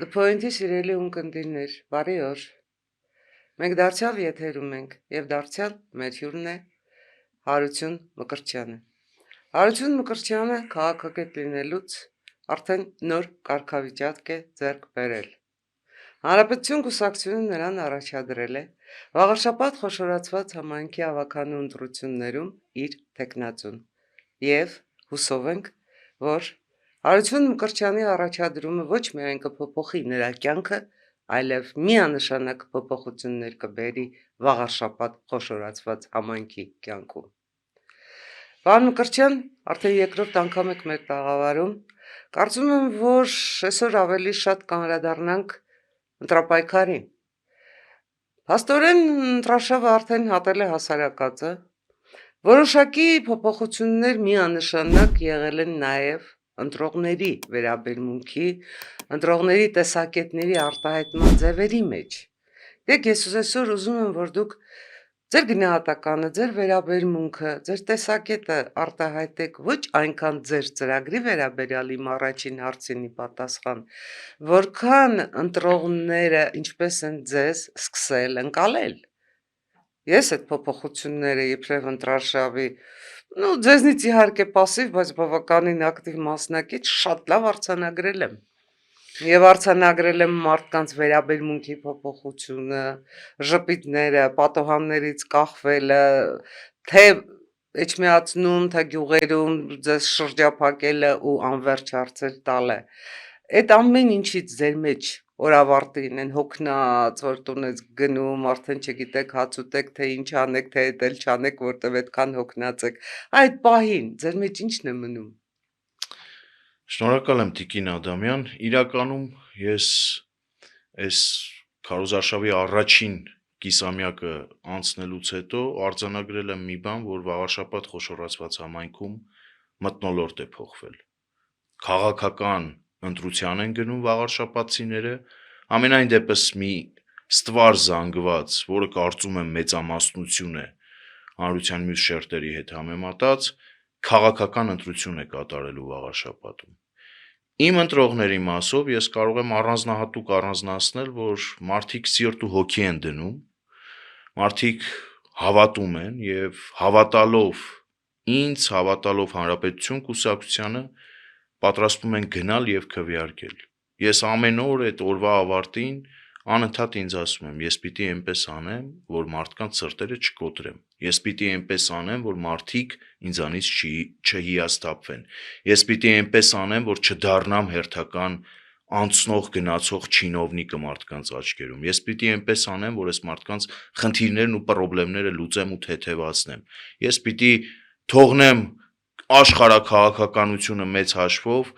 The Point-ի սիրելի ունկնդիրներ, բարի օր։ Մենք դարձյալ եթերում ենք եւ դարձյալ մեր հյուրն է Հարություն Մկրտչյանը։ Հարություն Մկրտչյանը քաղաքագետ լինելուց արդեն նոր կարգավիճակ է ձեռք բերել։ Հանրապետություն կուսակցությունը նրան առաջադրել է վաղաշաբաթ խոշորացված համայնքի ավականու ընտրություններում իր տեխնացուն եւ հուսով ենք, որ Հարություն Մկրտչյանի առաջադրումը ոչ միայն կփոփոխի նրա կյանքը, այլև միանշանակ փոփոխություններ կբերի վաղաշաբաթ խոշորացված համայնքի կյանքում։ Պարոն Մկրտչյան, արդեն երկրորդ անգամ եք մեր տաղավարում։ Կարծում եմ, որ այսօր ավելի շատ կանրադառնանք ընտրապայքարին։ Փաստորեն ընտրաշավը արդեն հատել է հասարակածը։ Որոշակի փոփոխություններ միանշանակ եղել են նաև ընտրողների վերաբերմունքի, ընտրողների տեսակետների արտահայտման ձևերի մեջ։ Ես այսօր ուզում եմ, որ դուք ձեր գնահատականը, ձեր վերաբերմունքը, ձեր տեսակետը արտահայտեք ոչ այնքան ձեր ծրագրի վերաբերյալ իմ առաջին հարցինի պատասխան, որքան ընտրողները ինչպես են ձեզ սկսել ընկալել։ Ես այդ փոփոխությունները իբրև ընտրարշավի ձեզնից իհարկե պասիվ, բայց բավականին ակտիվ մասնակից շատ լավ արձանագրել եմ։ Եվ արձանագրել եմ մարդկանց վերաբերմունքի փոփոխությունը, ժպիտները, պատոհաններից կախվելը, թե էջմիածնում, թե գյուղերում ձեզ շրջափակելը ու անվերջ հարցեր տալը։ Այդ ամեն ինչից ձեր մեջ օրավարտին են հոգնած, որ տունես գնում, արդեն չգիտեք հաց ուտեք, թե ինչ անեք, թե էլ չանեք, որտեվ այդքան հոգնած եք։ Այդ պահին ձեր մեջ ի՞նչն է մնում։ Շնորհակալ եմ Տիկին Ադամյան, իրականում ես այս քարոզարշավի առաջին կիսամյակը անցնելուց հետո արձանագրել եմ մի բան, որ վաղաշաբաթ խոշորացված համայնքում մթնոլորտ է փոխվել։ Քաղաքական ընտրության են գնում վաղաշաբաթցիները, ամենայն դեպս մի ստվար զանգված, որը կարծում եմ մեծամասնություն է հանրության մյուս շերտերի հետ համեմատած, քաղաքական ընտրություն է կատարելու վաղաշաբաթում։ Իմ ընտրողների մասով ես կարող եմ առանձնահատուկ առանձնացնել, որ մարդիկ սիրտ ու հոգի են դնում, մարդիկ հավատում են եւ հավատալով ինձ, հավատալով Հանրապետություն կուսակցությանը պատրաստվում են գնալ եւ քվեարկել։ Ես ամեն օր այդ օրվա ավարտին անընդհատ ինձ ասում եմ, ես պիտի այնպես անեմ, որ մարդկանց սրտերը չկոտրեմ։ Ես պիտի այնպես անեմ, որ մարդիկ ինձանից չհիասթափվեն։ Ես պիտի այնպես անեմ, որ չդառնամ հերթական անցնող գնացող չինովնիկը մարդկանց աչքերում։ Ես պիտի այնպես անեմ, որ այս մարդկանց խնդիրներն ու խնդիրները լուծեմ ու թեթևացնեմ։ Ես պիտի թողնեմ աշխարհաքաղաքականությունը մեծ հաշվով,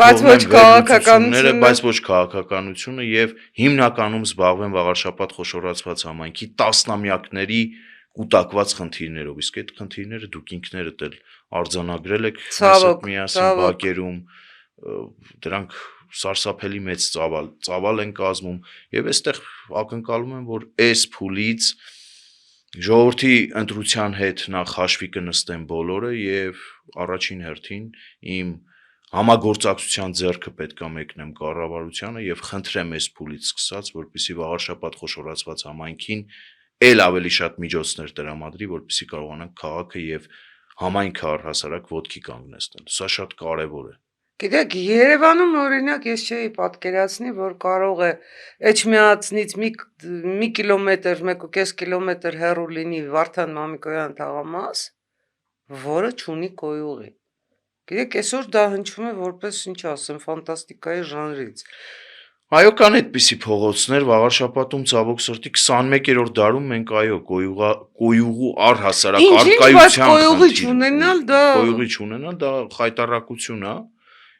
բայց ոչ քաղաքականությունը, բայց ոչ քաղաքականությունը եւ հիմնականում զբաղվեմ վաղաշաբաթ խոշորացված համայնքի տասնամյակների կուտակված խնդիրներով, իսկ այդ խնդիրները դուք ինքներդ էլ արձանագրել եք միասին բակերում, դրանք սարսափելի մեծ ծավալ են կազմում եւ այստեղ ակնկալում եմ, որ այս փուլից ժողովրդի ընտրության հետ նախ հաշվի կնստեն բոլորը եւ առաջին հերթին իմ համագործակցության ձեռքը պետք է մեկնեմ կառավարությանը եւ խնդրեմ այս փուլից սկսած, որպեսզի վաղաշաբաթ խոշորացված համայնքին ել ավելի շատ միջոցներ տրամադրի, որպեսզի կարողանանք քաղաքը եւ համայնքը առհասարակ ոտքի կանգնեցնել։ Սա շատ կարեւոր է։ Գիտեք, Երևանում օրինակ ես չէի պատկերացնի, որ կարող է Էջմիածնից մի կիլոմետր, 1.5 կիլոմետր հեռու լինի Վարդան Մամիկոյան թաղամաս, որը չունի կոյուղի։ Գիտեք, այսօր դա հնչում է որպես, ինչ ասեմ, ֆանտաստիկայի ժանրից։ Այո, կան այդպիսի փողոցներ, վաղաշաբաթում ցավոք սրտի 21-րդ դարում մենք կոյուղու առհասարակ արկայության կոյուղի չունենալ, դա խայտառակություն է,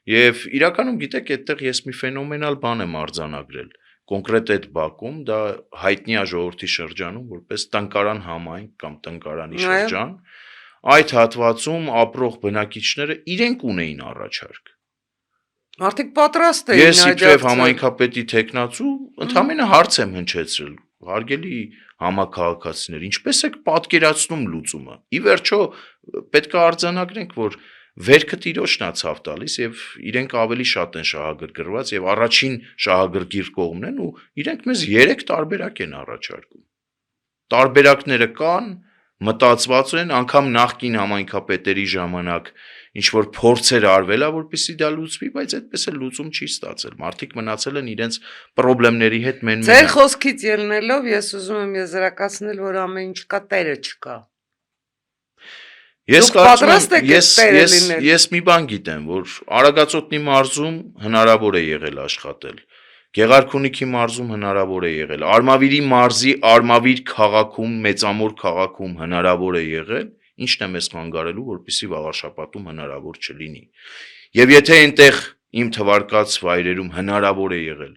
եւ իրականում գիտեք, այդտեղ ես մի ֆենոմենալ բան եմ արձանագրել։ Կոնկրետ այդ բակում դա հայտնի է ժողովրդի շրջանում որպես տնկարան համայնք կամ տնկարանի շրջան։ Այդ հատվածում ապրող բնակիչները իրենք ունեին առաջարկ։ Մարդիկ պատրաստ էին Ես իբրև համայնքապետի տեխնացու ընդհանրապես հարց եմ հնչեցրել, հարգելի համաքաղաքացիներ, ինչպես եք պատկերացնում լուծումը։ Ի վերջո պետք է արձանագրենք, որ վերքը տիրոջն է ցավ տալիս եւ իրենք ավելի շատ են շահագրգռված եւ առաջին շահագրգիռ կողմն են ու իրենք մեզ 3 տարբերակ են առաջարկում։ Տարբերակները կան, մտածված են, անգամ նախկին համայնքապետերի ժամանակ ինչ որ փորձեր արվել է, որպեսզի դա լուծվի, բայց այդպես էլ լուծում չի ստացել։ Մարդիկ մնացել են իրենց խնդիրների հետ Ձեր մեն-մենակ։ խոսքից ելնելով ես ուզում եմ եզրակացնել, որ ամեն ինչ կա, տերը չկա։ Ես Դուք կարծում պատրաստ եմ, եք այդ տերը ես լինել։ ես մի բան գիտեմ, որ Արագածոտնի մարզում հնարավոր է եղել աշխատել։ Գեղարքունիքի մարզում հնարավոր է եղել։ Արմավիրի մարզի Արմավիր քաղաքում, Մեծամոր քաղաքում հնարավոր է եղել, ինչն է մեզ խանգարելու, որպեսզի վաղարշապատում հնարավոր չլինի։ Եվ եթե այնտեղ իմ թվարկած վայրերում հնարավոր է եղել,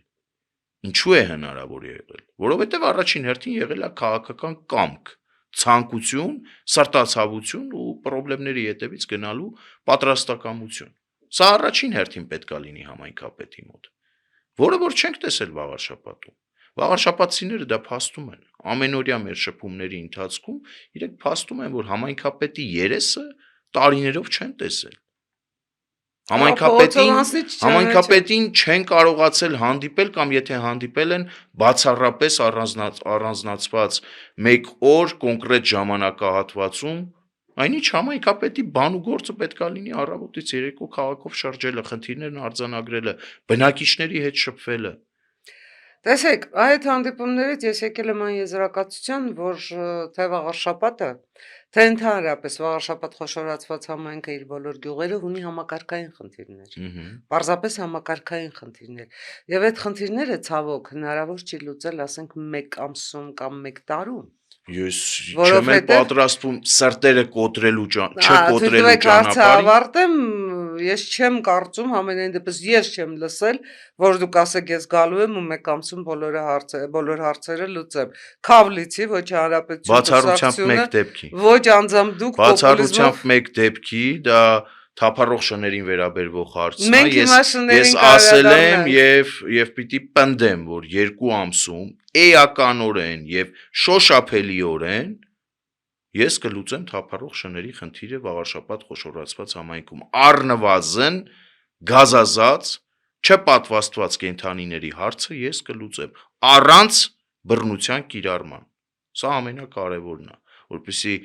ինչու է հնարավոր եղել, որովհետև առաջին հերթին եղել է քաղաքական կամք, ցանկություն, սրտացավություն ու խնդիրների հետևից գնալու պատրաստակամություն։ Սա առաջին հերթին պետք է լինի համայնքապետի մոտ, որը որ չենք տեսել վաղարշապատում։ Վաղարշապատցիները դա փաստում են։ Ամենօրյա մեր շփումների ընթացքում իրենք փաստում են, որ համայնքապետի երեսը տարիներով չեն տեսել։ Համայնքապետին չեն կարողացել հանդիպել կամ եթե հանդիպել են բացառապես առանձնացված մեկ օր կոնկրետ ժամանակահատվածում, այնինչ համայնքապետի բան ու գործը պետքա լինի առավոտից երեկո քաղաքով շրջելը, խնդիրներն արձանագրելը, բնակիչների հետ շփվելը։ Տեսեք, այդ հանդիպումներից ես եկել եմ այն եզրակացության, որ թե վաղարշապատը, թե ընդհանրապես վաղարշապատ խոշորացված համայնքը իր բոլոր գյուղերով ունի համակարգային խնդիրներ։ Պարզապես համակարգային խնդիրներ։ Եվ այդ խնդիրները ցավոք հնարավոր չի լուծել, ասենք, 1 ամսում կամ 1 տարում։ Ես չեմ էլ պատրաստվում սրտերը կոտրելու չկոտրելու հարցը ճանապարհին։ ավարտեմ, ես չեմ կարծում, համենայն դեպս ես չեմ լսել, որ դուք ասեք ես գալու եմ ու 1 ամսում բոլոր հարցերը լուծեմ։ Քավլիցի, ոչ Բացառությամբ մեկ հանրապետություն, դեպքի։ ոչ անձամբ դուք Բացառությամբ մեկ դեպքի, դա թափառող շներին վերաբերվող հարցն է։ Մենք հիմա շներին Ես կարող ասել եմ անդրադառնանք։ եւ պիտի պնդեմ, որ 2 ամսում էականորեն եւ շոշափելիորեն ես կլուծեմ թափառող շների խնդիրը վաղարշապատ խոշորացված համայնքում։ Առնվազն գազազած չպատվաստված կենդանիների հարցը ես կլուծեմ առանց բռնության կիրառման։ Սա ամենակարևորն է, որպեսզի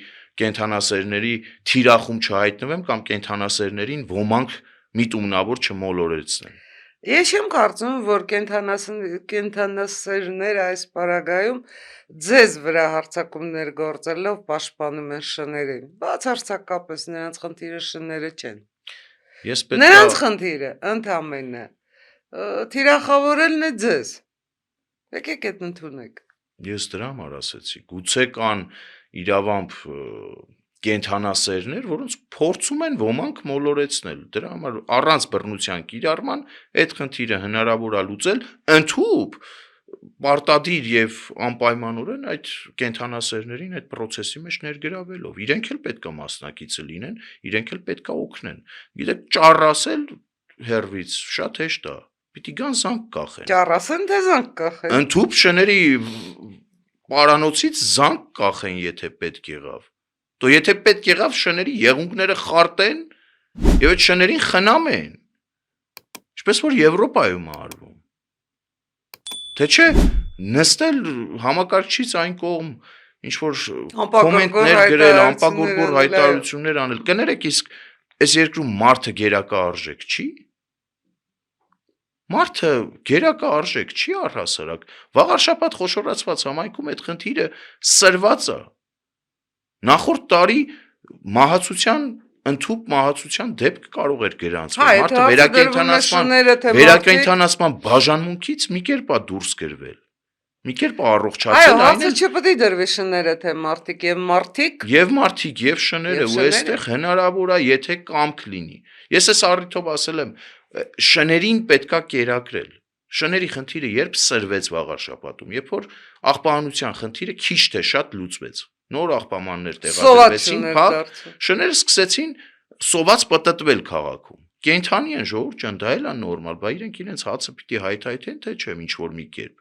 կենդանասերների թիրախում չհայտնվեմ կամ կենդանասերներին ոմանք միտումնավոր չմոլորեցնեն։ Ես չեմ կարծում, որ կենդանասերները այս պարագայում ձեզ վրա հարձակումներ գործելով պաշտպանում են շներին։ Բացարձակապես նրանց խնդիրը շները չեն։ Ես Նրանց խնդիրը ընդամենը թիրախավորելն է ձեզ։ Եկեք այդ ընդունեք։ Ես դրա համար ասեցի, գուցե կան իրավամբ կենդանասերներ, որոնց փորձում են ոմանք մոլորեցնել։ Դրա համար առանց բռնության կիրառման այդ խնդիրը հնարավոր է լուծել ընդհուպ պարտադիր եւ անպայմանորեն այդ կենդանասերներին այդ process-ի մեջ ներգրավելով։ Իրենք էլ պետք է մասնակիցը լինեն, իրենք էլ պետք է օգնեն։ Գիտեք, ճառասել հերվից շատ հեշտ է։ Պիտի գան զանգ կախեն։ Ճառասեն թե զանգ կախեն։ Ընդհուպ շների պարանոցից զանգ կախեն, եթե պետք եղավ։ Դո եթե պետք եղավ շների եղունգները խարտեն եւ այդ շներին խնամեն։ Ինչպես որ Եվրոպայում է արվում։ Թե չէ նստել համակարգչից այն կողմ ինչ որ կոմենտներ գրել, անպագորգոր հայտարարություններ անել։ Կներեք, իսկ այս երկրում մարդը գերակա արժեք չի։ Մարդը գերակա արժեք չի առհասարակ։ Վաղարշապատ խոշորացված համայնքում այդ խնդիրը սրված է։ Նախորդ տարի ընդհուպ մահացության դեպք կարող էր գրանցվել։ Մարդը վերակենդանացման բաժանմունքից մի կերպ է դուրս գրվել։ Մի կերպ առողջացել այն։ Այո, հարցը չպետք է դրվի շները թե մարդիկ եւ մարդիկ եւ շները ու այստեղ հնարավոր է եթե կամք լինի։ Ես այս առիթով ասել եմ շներին պետքա կերակրել։ Շների խնդիրը երբ սրվեց վաղարշապատում, երբ որ աղբահանության խնդիրը քիչ թե շատ լուծվեց։ Նոր աղբամաններ տեղադրվեցին, շները սկսեցին սոված պտտվել քաղաքում։ Կենդանի են ժողովուրդ ջան, դա էլ է նորմալ, բա իրենց հացը պիտի հայթայթեն, թե չէ, ինչ որ մի կերպ։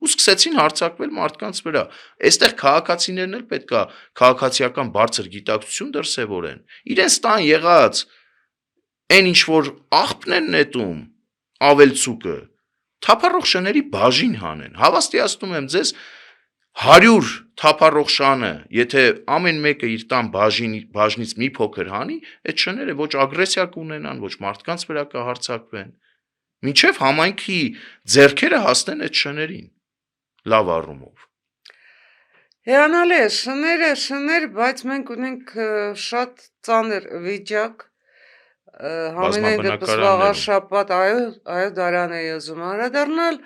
Ու սկսեցին հարձակվել մարդկանց վրա։ Այստեղ քաղաքացիներն էլ պետքա քաղաքացիական բարձր գիտակցություն դրսևորեն։ Իրենց տան եղած այն ինչ որ աղբն են նետում ավելցուկը թափառող շների բաժին հանեն։ Հավաստիացնում եմ ձեզ 100 թափառող շանը, եթե ամեն մեկը իր տան բաժնից մի փոքր հանի, այդ շները ոչ ագրեսիա կունենան, ոչ մարդկանց վրա կհարձակվեն, մինչև համայնքի ձեռքերը հասնեն այդ շներին, լավ առումով։ Հիանալի է, շներ, բայց մենք ունենք շատ ծանր վիճակ, համենայն դեպս վաղար շաբաթ, այո Դարյան է եզում անդրադառնալ,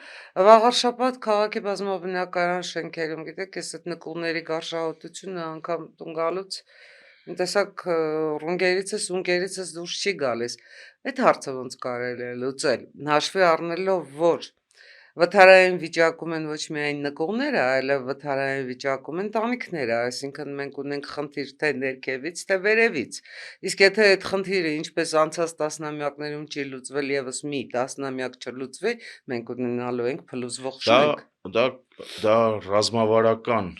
վաղար շաբաթ քաղաքի բազմաբնակարան շենքերում, գիտեք, ես այդ նկուղների գարշահոտությունը անգամ տուն գալուց տեսակ ունկերիցս դուրս չի գալիս, այդ հարցը ոնց կարելի է լուծել, հաշվի առնելով, որ վթարային վիճակում են ոչ միայն նկուղները, այլև վթարային վիճակում են տանիքները, այսինքն մենք ունենք խնդիր թե ներքևից, թե վերևից, իսկ եթե այդ խնդիրը ինչպես անցած տասնամյակներում չի լուծվել եւս մի տասնամյակ չլուծվի, մենք ունենալու ենք փլուզվող շենք։ Դա ռազմավարական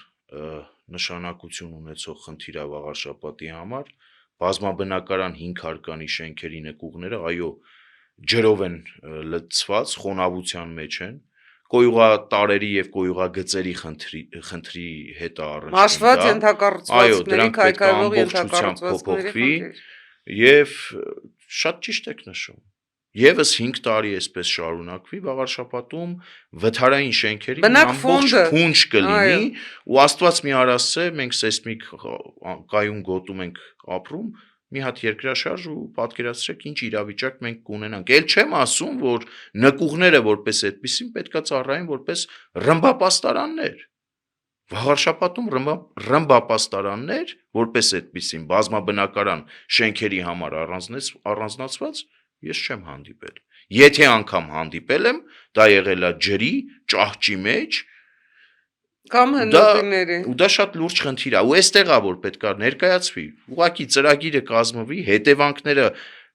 նշանակություն ունեցող խնդիր է վաղարշաբաթի համար, բազմաբնակարան 5 հարկանի շենքերի նկուղները, այո, ջրով են լցված, խոնավության մեջ են, կոյուղատարերի եւ կոյուղագծերի խնդրի հետ առնչվում։ Հաշված ենթակառուցվածքների քայքայվող ենթակառուցվածքների եւ շատ ճիշտ եք նշում։ Եվս 5 տարի այսպես շարունակվի, վաղարշաբաթում վթարային շենքերի ամբողջ փունջ կլինի ու Աստված մի արասցե, մենք սեյսմիկ կայուն գոտում ենք ապրում, մի հատ երկրաշարժ ու պատկերացրեք ինչ իրավիճակ մենք կունենանք։ Էլ չեմ ասում, որ նկուղները որպես այդպեսին պետքա ծառայեն որպես ռմբապաստարաններ։ Վաղարշաբաթում ռմբապաստարաններ որպես այդպեսին բազմաբնակարան շենքերի համար առանձնացված ես չեմ հանդիպել։ Եթե անգամ հանդիպել եմ, դա եղել է ջրի, ճահճի մեջ կամ հնոկիների։ Ու դա շատ լուրջ խնդիր է, ու այստեղ է որ պետք է ներկայացվի։ Ուղղակի ծրագիրը կազմվի, հետևանքները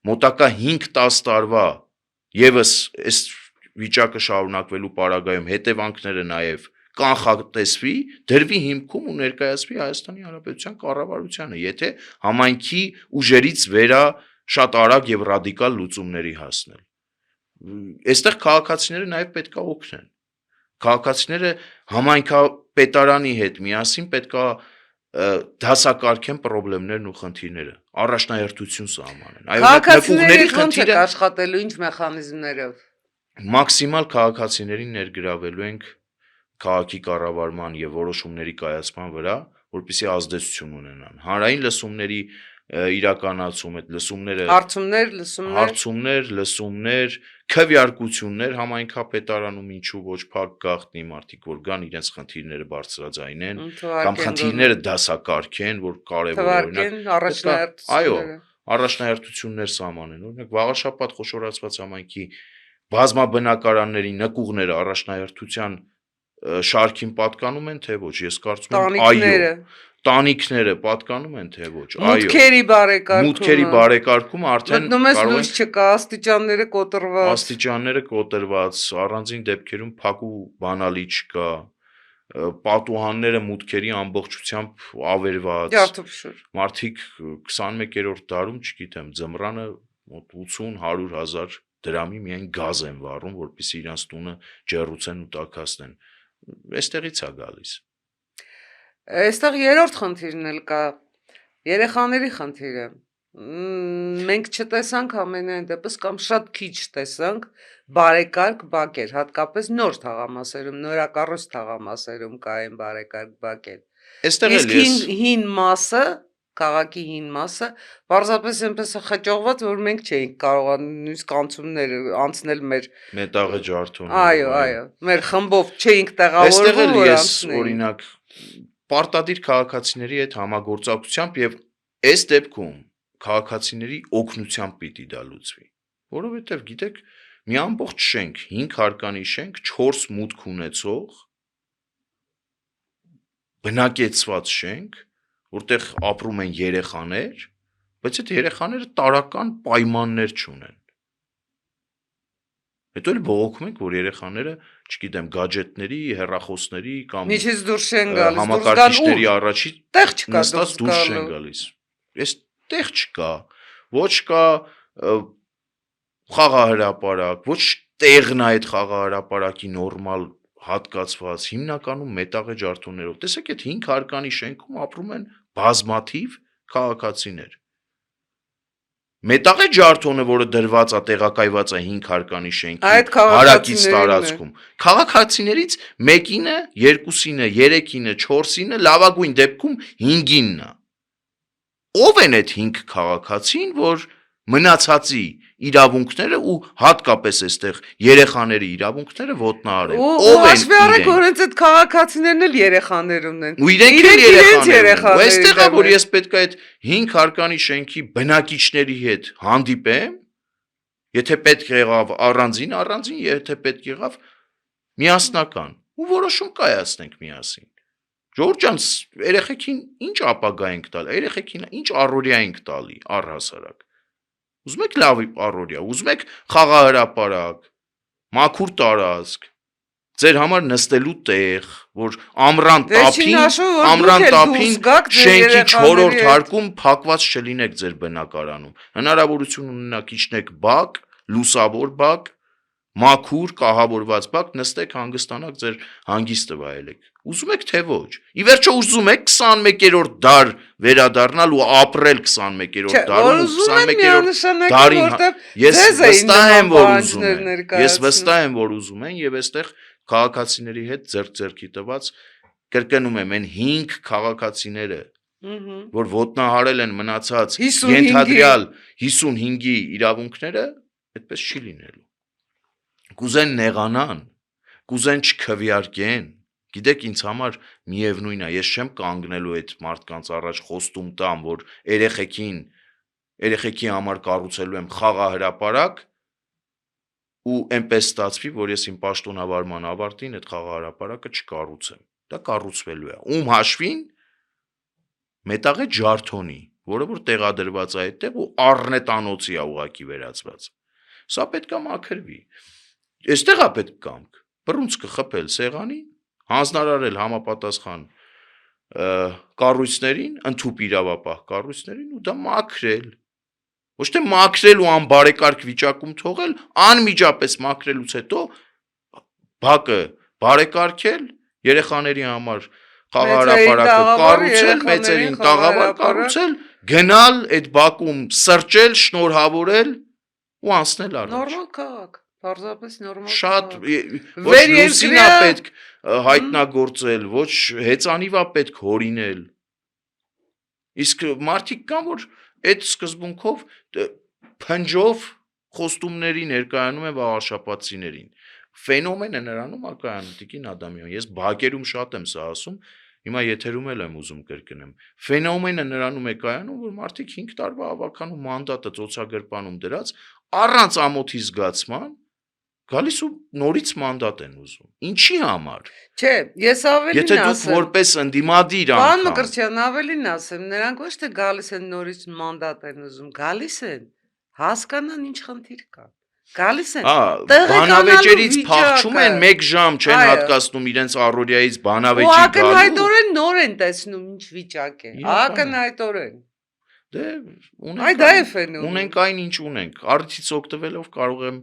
մոտակա 5-10 տարվա եւս այս վիճակը շարունակվելու պարագայում հետևանքները նաեւ կանխատեսվի, դրվի հիմքում ու ներկայացվի Հայաստանի Հանրապետության կառավարությանը, եթե համայնքի ուժերից վերա շատ արագ եւ ռադիկալ լուծումների հասնել։ Այստեղ քաղաքացիները նաեւ պետք է օգնեն։ Քաղաքացիները համայնքապետարանի հետ միասին պետքա դասակարգեն խնդիրներն ու խնդիրները, առաջնահերթություն սահմանեն։ Քաղաքացիների ոնց է աշխատելու, ինչ մեխանիզմներով։ Մաքսիմալ քաղաքացիներին ներգրավելու ենք քաղաքի կառավարման եւ որոշումների կայացման վրա, որպեսզի ազդեցություն ունենան։ Հանրային լսումների իրականացում, այդ լսումները հարցումներ, քվեարկություններ համայնքապետարանում ինչու ոչ փակ գաղտնի մարդիկ որ գան իրենց խնդիրները բարձրաձայնեն կամ խնդիրները դասակարգեն, որ կարևոր օրինակ առաջնահերթություններ սահմանեն։ Օրինակ վաղարշաբաթ խոշորացված համայնքի բազմաբնակարանների նկուղները առաջնահերթության շարքին պատկանում են թե ոչ, ես կարծում եմ այո։ Տանիքները պատկանում են թե ոչ, այո։ Մուտքերի բարեկարգումը արդեն մտնում ես լույս չկա, աստիճանները կոտրված, առանձին դեպքերում փակ ու բանալի չկա, պատուհանները մուտքերի ամբողջությամբ ավերված։ Մարդիկ 21-րդ դարում, չգիտեմ, ձմռանը մոտ 80-100 հազար դրամի միայն գազ են վառում, որպեսզի իրանց տունը ջեռուցեն ու տաքացնեն։ Այստեղից է գալիս։ Այստեղ երրորդ խնդիրն էլ կա, երեխաների խնդիրը։ Մենք չտեսանք ամենայն դեպս կամ շատ քիչ տեսանք բարեկարգ բակեր, հատկապես նոր թաղամասերում, նորակառույց թաղամասերում կային բարեկարգ բակեր։ Իսկ հին մասը, քաղաքի հին մասը, պարզապես այնպես է խճողված, որ մենք չէինք կարող նույնիսկ անցումներ անցնել մեր մետաղե ջարդում։ Այո, մեր խմբով չէինք տեղավորվում, որ անցնեինք։ Օրինակ պարտադիր քաղաքացիների հետ համագործակցությամբ եւ այս դեպքում քաղաքացիների օգնությամբ պիտի դա լուծվի, որովհետեւ գիտեք, մի ամբողջ շենք, 5 հարկանի շենք, 4 մուտք ունեցող բնակեցված շենք, որտեղ ապրում են երեխաներ, բայց այդ երեխաները տարական պայմաններ չունեն։ Հետո էլ բողոքում ենք, որ երեխաները, չգիտեմ, գadgetների, հեռախոսների կամ միջից դուրս չեն գալիս, համակարգիչների առաջի նստած դուրս չեն գալիս։ Այս տեղ չկա, ոչ կա խաղահրապարակ, ոչ տեղն է այդ խաղահրապարակի նորմալ հատկացված, հիմնականում մետաղե ջարդոններով։ Տեսեք, այդ 5 հարկանի շենքում ապրում են բազմաթիվ քաղաքացիներ։ Մետաղե ջարդոնը, որը դրված է, տեղակայված է 5 հարկանի շենքի Այդ հարակից քաղաքացիներն է։ տարածքում, քաղաքացիներից մեկինը, երկուսինը, երեքինը, 4-ինը, լավագույն դեպքում 5-ինն է։ Ո՞վ են այդ 5 քաղաքացին, որ մնացածի իրավունքները ու հատկապես այստեղ երեխաների իրավունքները ոտնահարեն։ Ու Ո՞վ են հաշվի առեք, իրենք։ որ հենց այդ քաղաքացիներն էլ երեխաներ ունեն։ Ու իրենք էլ իրենց երեխաներ ունեն։ Ու այստեղ է, դեմ որ են։ ես պետք է այդ 5 հարկանի շենքի բնակիչների հետ հանդիպեմ, եթե պետք եղավ առանձին, եթե պետք եղավ միասնական, ու որոշում կայացնենք միասին։ Ժողովուրդ ջան, երեխեքին ինչ ապագա ենք տալ, երեխեքին ինչ առօրյա ենք տալի առհասարակ։ Ուզում եք լավ առօրյա, ուզում եք խաղահրապարակ, մաքուր տարածք, ձեր համար նստելու տեղ, որ ամռան Վերջին տափին, հաշվով, որ ամռան դուք էլ տափին դուրս գաք ձեր շենքի երեխաների 4-րդ հետ։ հարկում փակված չլինեք ձեր բնակարանում։ Հնարավորություն ունենաք իջնեք բակ, լուսավոր բակ, մաքուր կահավորված բակ, նստեք, հանգստանաք, ձեր հանգիստը վայելեք։ Ուզում եք թե ոչ։ Ի վերջո ուզում եք 21-րդ դար վերադառնալ ու ապրել 21-րդ Չէ, որ դարում ու ուզում են 21-րդ միանշանակ, դարին որտեվ ես ձեզ էին վստահ եմ, նման որ ուզում պահանջներ են։ Ես ներկայացնում։ վստահ եմ, որ ուզում են եւ այստեղ քաղաքացիների հետ ձեռքի տված կրկնում եմ, այն 5 քաղաքացիները, որ ոտնահարել են մնացած 55-ի։ ենթադրյալ 55-ի իրավունքները, այդպես չի լինելու։ Կուզեն նեղանան, կուզեն չքվեարկեն։ Գիտեք, ինձ համար միևնույն է, ես չեմ կանգնելու այդ մարդկանց առաջ խոստում տամ, որ երեխեքի համար կառուցելու եմ խաղահրապարակ ու այնպես ստացվի, որ ես իմ պաշտոնավարման ավարտին այդ խաղահրապարակը չկառուցեմ։ Դա կառուցվելու է։ Ում հաշվին մետաղե ջարդոնի, որը որ տեղադրված է այդտեղ ու առնետանոցի է ուղակի վերածված։ Սա պետք է մաքրվի։ Այստեղ է պետք կամք։ Բռունցքը խփել սեղանին, հանձնարարել համապատասխան կառույցներին, ընդհուպ իրավապահ կառույցներին ու դա մաքրել։ Ոչ թե մաքրել ու անբարեկարգ վիճակում թողել, անմիջապես մաքրելուց հետո բակը բարեկարգել, երեխաների համար խաղահրապարակը կառուցել, մեծերին տաղավար կառուցել, գնալ այդ բակում սրճել, շնորհավորել ու անցնել առաջ։ Նորմալ քաղաք, պարզապես նորմալ Շատ քաղաք։ ոչ լուսին է Վերերկրյա- պետք հայտնագործել, ոչ հեծանիվ է պետք հորինել։ Իսկ մարդիկ կան, որ այդ սկզբունքով փնջով խոստումների ներկայանում են վաղարշապատցիներին։ Ֆենոմենը նրանում է կայանում, Տիկին Ադամյան, ես բակերում շատ եմ սա ասում, հիմա եթերում էլ եմ ուզում կրկնեմ։ Ֆենոմենը նրանում է կայանում, որ մարդիկ 5 տարվա ավականու մանդատը ծոցագրպանում դրած առանց ամոթի զգացման գալիս ու նորից մանդատ են ուզում։ Ինչի համար։ Չէ, ես ավելին Եթե դուք ասեմ։ որպես ընդդիմադիր Պարոն անգամ Մկրտչյան, ավելին ասեմ, նրանք ոչ թե գալիս են նորից մանդատ են ուզում, գալիս են հասկանան ինչ խնդիր կա։ Գալիս են բանավեճերից տեղեկանալու փախչում են վիճակը։ 1 ժամ չեն Այո։ հատկացնում իրենց առօրյայից Ու բանավեճի գալու։ ակնհայտորեն նոր են տեսնում ինչ վիճակ է։ Իրական է։ Ակնհայտորեն։ Դե Այ դա է ֆենոմեն։ ունենք այն ինչ ունենք։ Արդից օգտվելով կարող եմ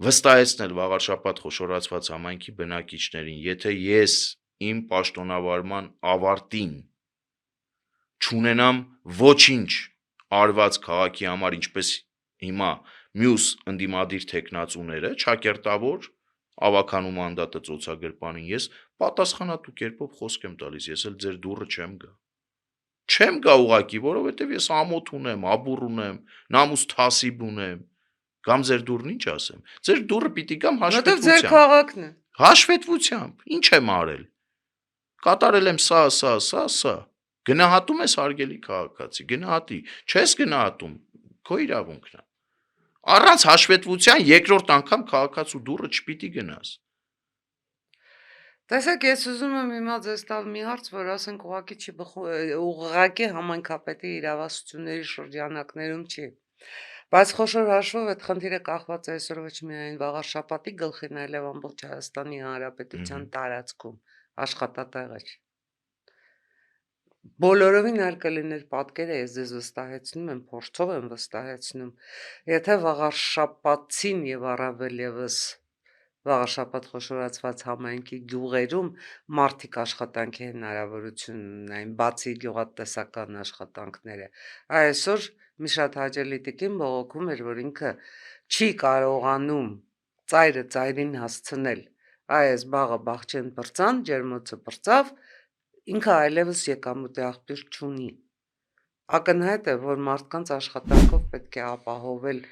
վստահեցնել վաղարշապատ խոշորացված համայնքի բնակիչներին, եթե ես իմ պաշտոնավարման ավարտին չունենամ ոչինչ արված քաղաքի համար, ինչպես հիմա մյուս ընդդիմադիր տեխնացուները, ճակերտավոր ավականու մանդատը ծոցագրպանին, ես պատասխանատու կերպով խոսք եմ տալիս, ես էլ ձեր դուռը չեմ գա։ Չեմ գա ուղակի, որովհետև ես ամոթ ունեմ, աբուռ ունեմ, նամուս թասիբ ունեմ, կամ ձեր դուռն ինչ ասեմ։ Ձեր դուռը պիտի գամ Որտեվ ձեր հաշվետվությամբ։ քաղաքն է։ Հաշվետվությամբ, ինչ եմ արել։ Կատարել եմ սա։ Գնահատում ես հարգելի քաղաքացի, գնահատի, չես գնահատում, քո իրավունքն է։ Առանց հաշվետվության երկրորդ անգամ քաղաքացու դուռը չպիտի գնաս։ Տեսեք, ես ուզում եմ հիմա ձեզ տալ մի հարց, որ ասենք ուղղակի չի ուղղակի համայնքապետի իրավասությունների շրջանակներում չի։ Բայց խոշոր հաշվով այդ խնդիրը կախված է այսօր ոչ միայն վաղարշապատի գլխին, այլև ամբողջ Հայաստանի Հանրապետության տարածքում աշխատատեղեր։ բոլորովին այլ կլիներ պատկերը, ես ձեզ վստահեցնում եմ, փորձով եմ վստահեցնում, եթե վաղար շաբաթին եւ առավել եւս վաղար շաբաթ խոշորացված համայնքի գյուղերում մարդիկ աշխատանքի հնարավորություն ունեն, բացի գյուղատնտեսական աշխատանքները, այսօր մի շատ հաճելի տիկին բողոքում էր, որ ինքը չի կարողանում ծայրը ծայրին հասցնել, այս բաղը բաղջեն բրծան, ջերմոցը բրծավ, ինքը այլևս եկամուտի աղբյուր չունի։ Ակնհայտ է, որ մարդկանց աշխատանքով պետք է ապահովել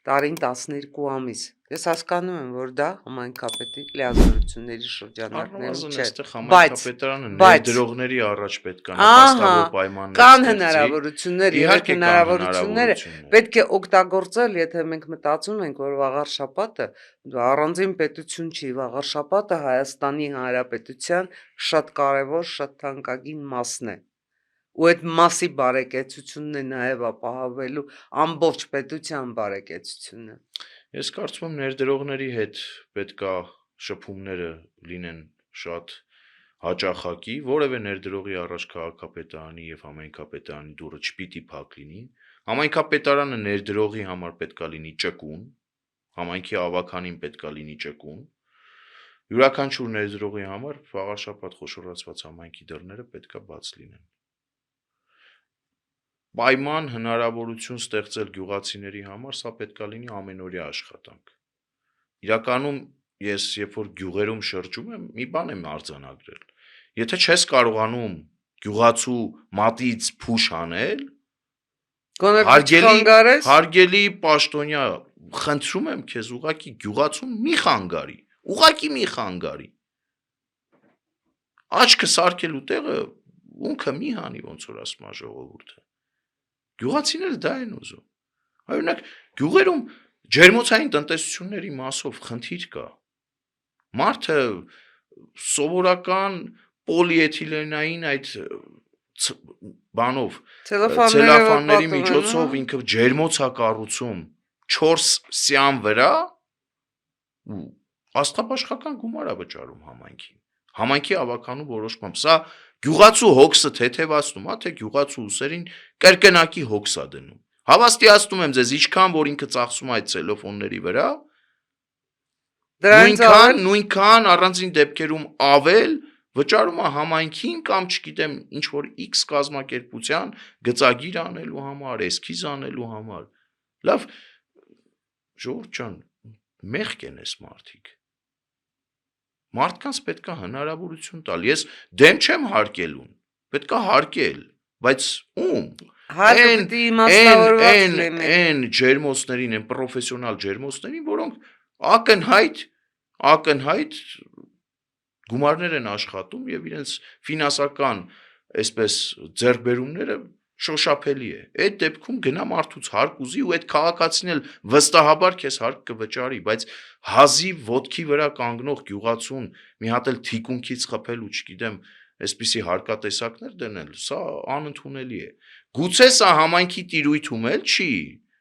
տարին 12 ամիս։ Ես հասկանում եմ, որ դա համայնքապետի լիազորությունների շրջանակներում Առնվազն չէ, այստեղ բայց համայնքապետարանը բայց ներդրողների առաջ պետք է ահա նպաստավոր պայմաններ կան ստեղծի։ հնարավորություններ, եւ այդ Իհարկե կան հնարավորությունները հնարավորություններ։ պետք է օգտագործել, եթե մենք մտածում ենք, որ վաղար շաբաթը առանձին պետություն չի, վաղար շաբաթը Հայաստանի Հանրապետության շատ կարևոր, շատ թանկագին մասն է։ Ու այդ մասի բարեկեցությունն է նաև ապահովելու ամբողջ պետության բարեկեցությունը։ Ես կարծում եմ ներդրողների հետ պետքա շփումները լինեն շատ հաճախակի, որևէ ներդրողի առաջ քաղաքապետարանի եւ համայնքապետարանի դուռը չպիտի փակ լինի։ Համայնքապետարանը ներդրողի համար պետքա լինի ճկուն, համայնքի ավականին պետքա լինի ճկուն։ Յուրաքանչյուր ներդրողի համար վաղար շաբաթ խոշորացված համայնքի դռները պետքա բաց լինեն։ Պայման հնարավորություն ստեղծել գյուղացիների համար, սա պետքա լինի ամենօրյա աշխատանք։ Իրականում ես երբ որ գյուղերում շրջում եմ, մի բան եմ արձանագրել։ Եթե չես կարողանում գյուղացու մատից փուշ անել, հարգելի պաշտոնյա, խնդրում եմ քեզ ուղակի գյուղացուն մի խանգարի, ուղակի մի խանգարի։ Աչքը սարքելու տեղը ունքը մի հանի, ոնց որ ասում է ժողովուրդը։ Գյուղացիները դա են ուզում։ Օրինակ, գյուղերում ջերմոցային տնտեսությունների մասով խնդիր կա։ Մարդը սովորական պոլիէթիլենային այդ բանով ցելոֆանների միջոցով ինքը ջերմոց է կառուցում 4 սյան վրա ու աստղաբաշխական գումար է վճարում համայնքին։ Համայնքի ավականու որոշմամբ սա գյուղացու հոգսը թեթևացնում, թե գյուղացու ուսերին կրկնակի հոգս է դնում։ Հավաստիացնում եմ ձեզ, ինչքան որ ինքը ծախսում է այդ ցելոֆոնների վրա, նույնքան առանձին դեպքերում ավել վճարում է համայնքին կամ չգիտեմ ինչ որ X կազմակերպության գծագիր անելու համար, էսքիզ անելու համար։ Լավ, ժողովուրդ ջան, մեղք են էս մարդիկ։ Մարդկանց պետքա հնարավորություն տալ։ Ես դեմ չեմ հարկելուն, պետքա հարկել, բայց ում։ Այն ջերմոցներին, այն պրոֆեսիոնալ ջերմոցներին, որոնք ակնհայտ գումարներ են աշխատում եւ իրենց ֆինանսական այսպես ձեռքբերումները շոշափելի է։ Այդ դեպքում գնա մարդուց հարկ ուզի ու այդ քաղաքացին էլ վստահաբար քեզ հարկ կվճարի, բայց հազիվ ոտքի վրա կանգնող գյուղացուն մի հատ էլ թիկունքից խփել ու չգիտեմ, այսպիսի հարկատեսակներ դնել, սա անընդունելի է։ Գուցե սա համայնքի տիրույթում էլ չի,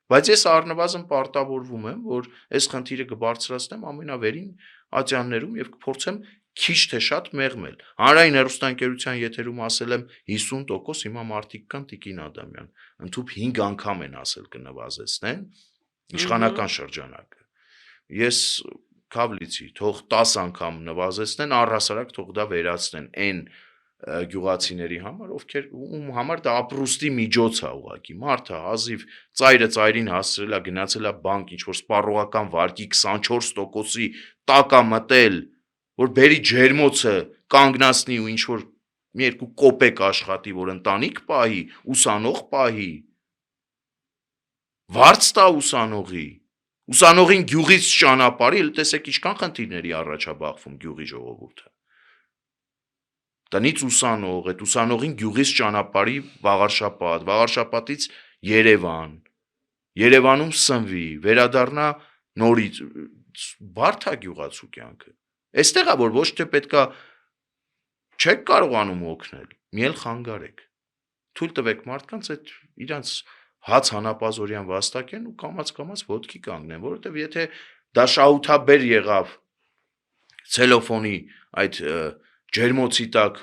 բայց ես առնվազն պարտավորվում եմ, որ այս խնդիրը կբարձրացնեմ ամենավերին ատյաններում եւ կփորձեմ քիչ թե շատ մեղմել։ Հանրային հեռուստաընկերության եթերում ասել եմ 50%, հիմա մարդիկ կան Տիկին Ադամյան, ընդհուպ 5 անգամ են ասել կնվազեցնեն իշխանական շրջանակը։ Ես Քավլիցի, թող 10 անգամ նվազեցնեն, առհասարակ թող դա վերացնեն այն գյուղացիների համար, ում համար դա ապրուստի միջոց է ուղղակի։ Մարդը հազիվ ծայրը ծայրին հասցրել է, գնացել է բանկ, ինչ որ սպառողական վարկի 24%-ի տակ է մտել, որ բերի ջերմոցը կանգնացնի ու ինչ որ մի երկու կոպեկ աշխատի, որ ընտանիք պահի, ուսանող պահի, վարձ տա ուսանողին գյուղից ճանապարհի, տեսեք ինչքան խնդիրների առաջ է բախվում գյուղի ժողովուրդը։ Տնից ուսանող, այդ ուսանողին գյուղից ճանապարհի վաղարշաբաթից Երևանում սնվի, վերադառնա նորից, բարդ է գյուղացու կյանքը։ Այստեղ է որ ոչ թե պետքա չեք կարողանում օգնել, մի էլ խանգարեք։ Թույլ տվեք մարդկանց այդ իրանց հաց հանապազորյան վաստակեն ու կամաց ոտքի կանգնեն, որովհետև եթե դա շահութաբեր եղավ ցելոֆոնի այդ ջերմոցի տակ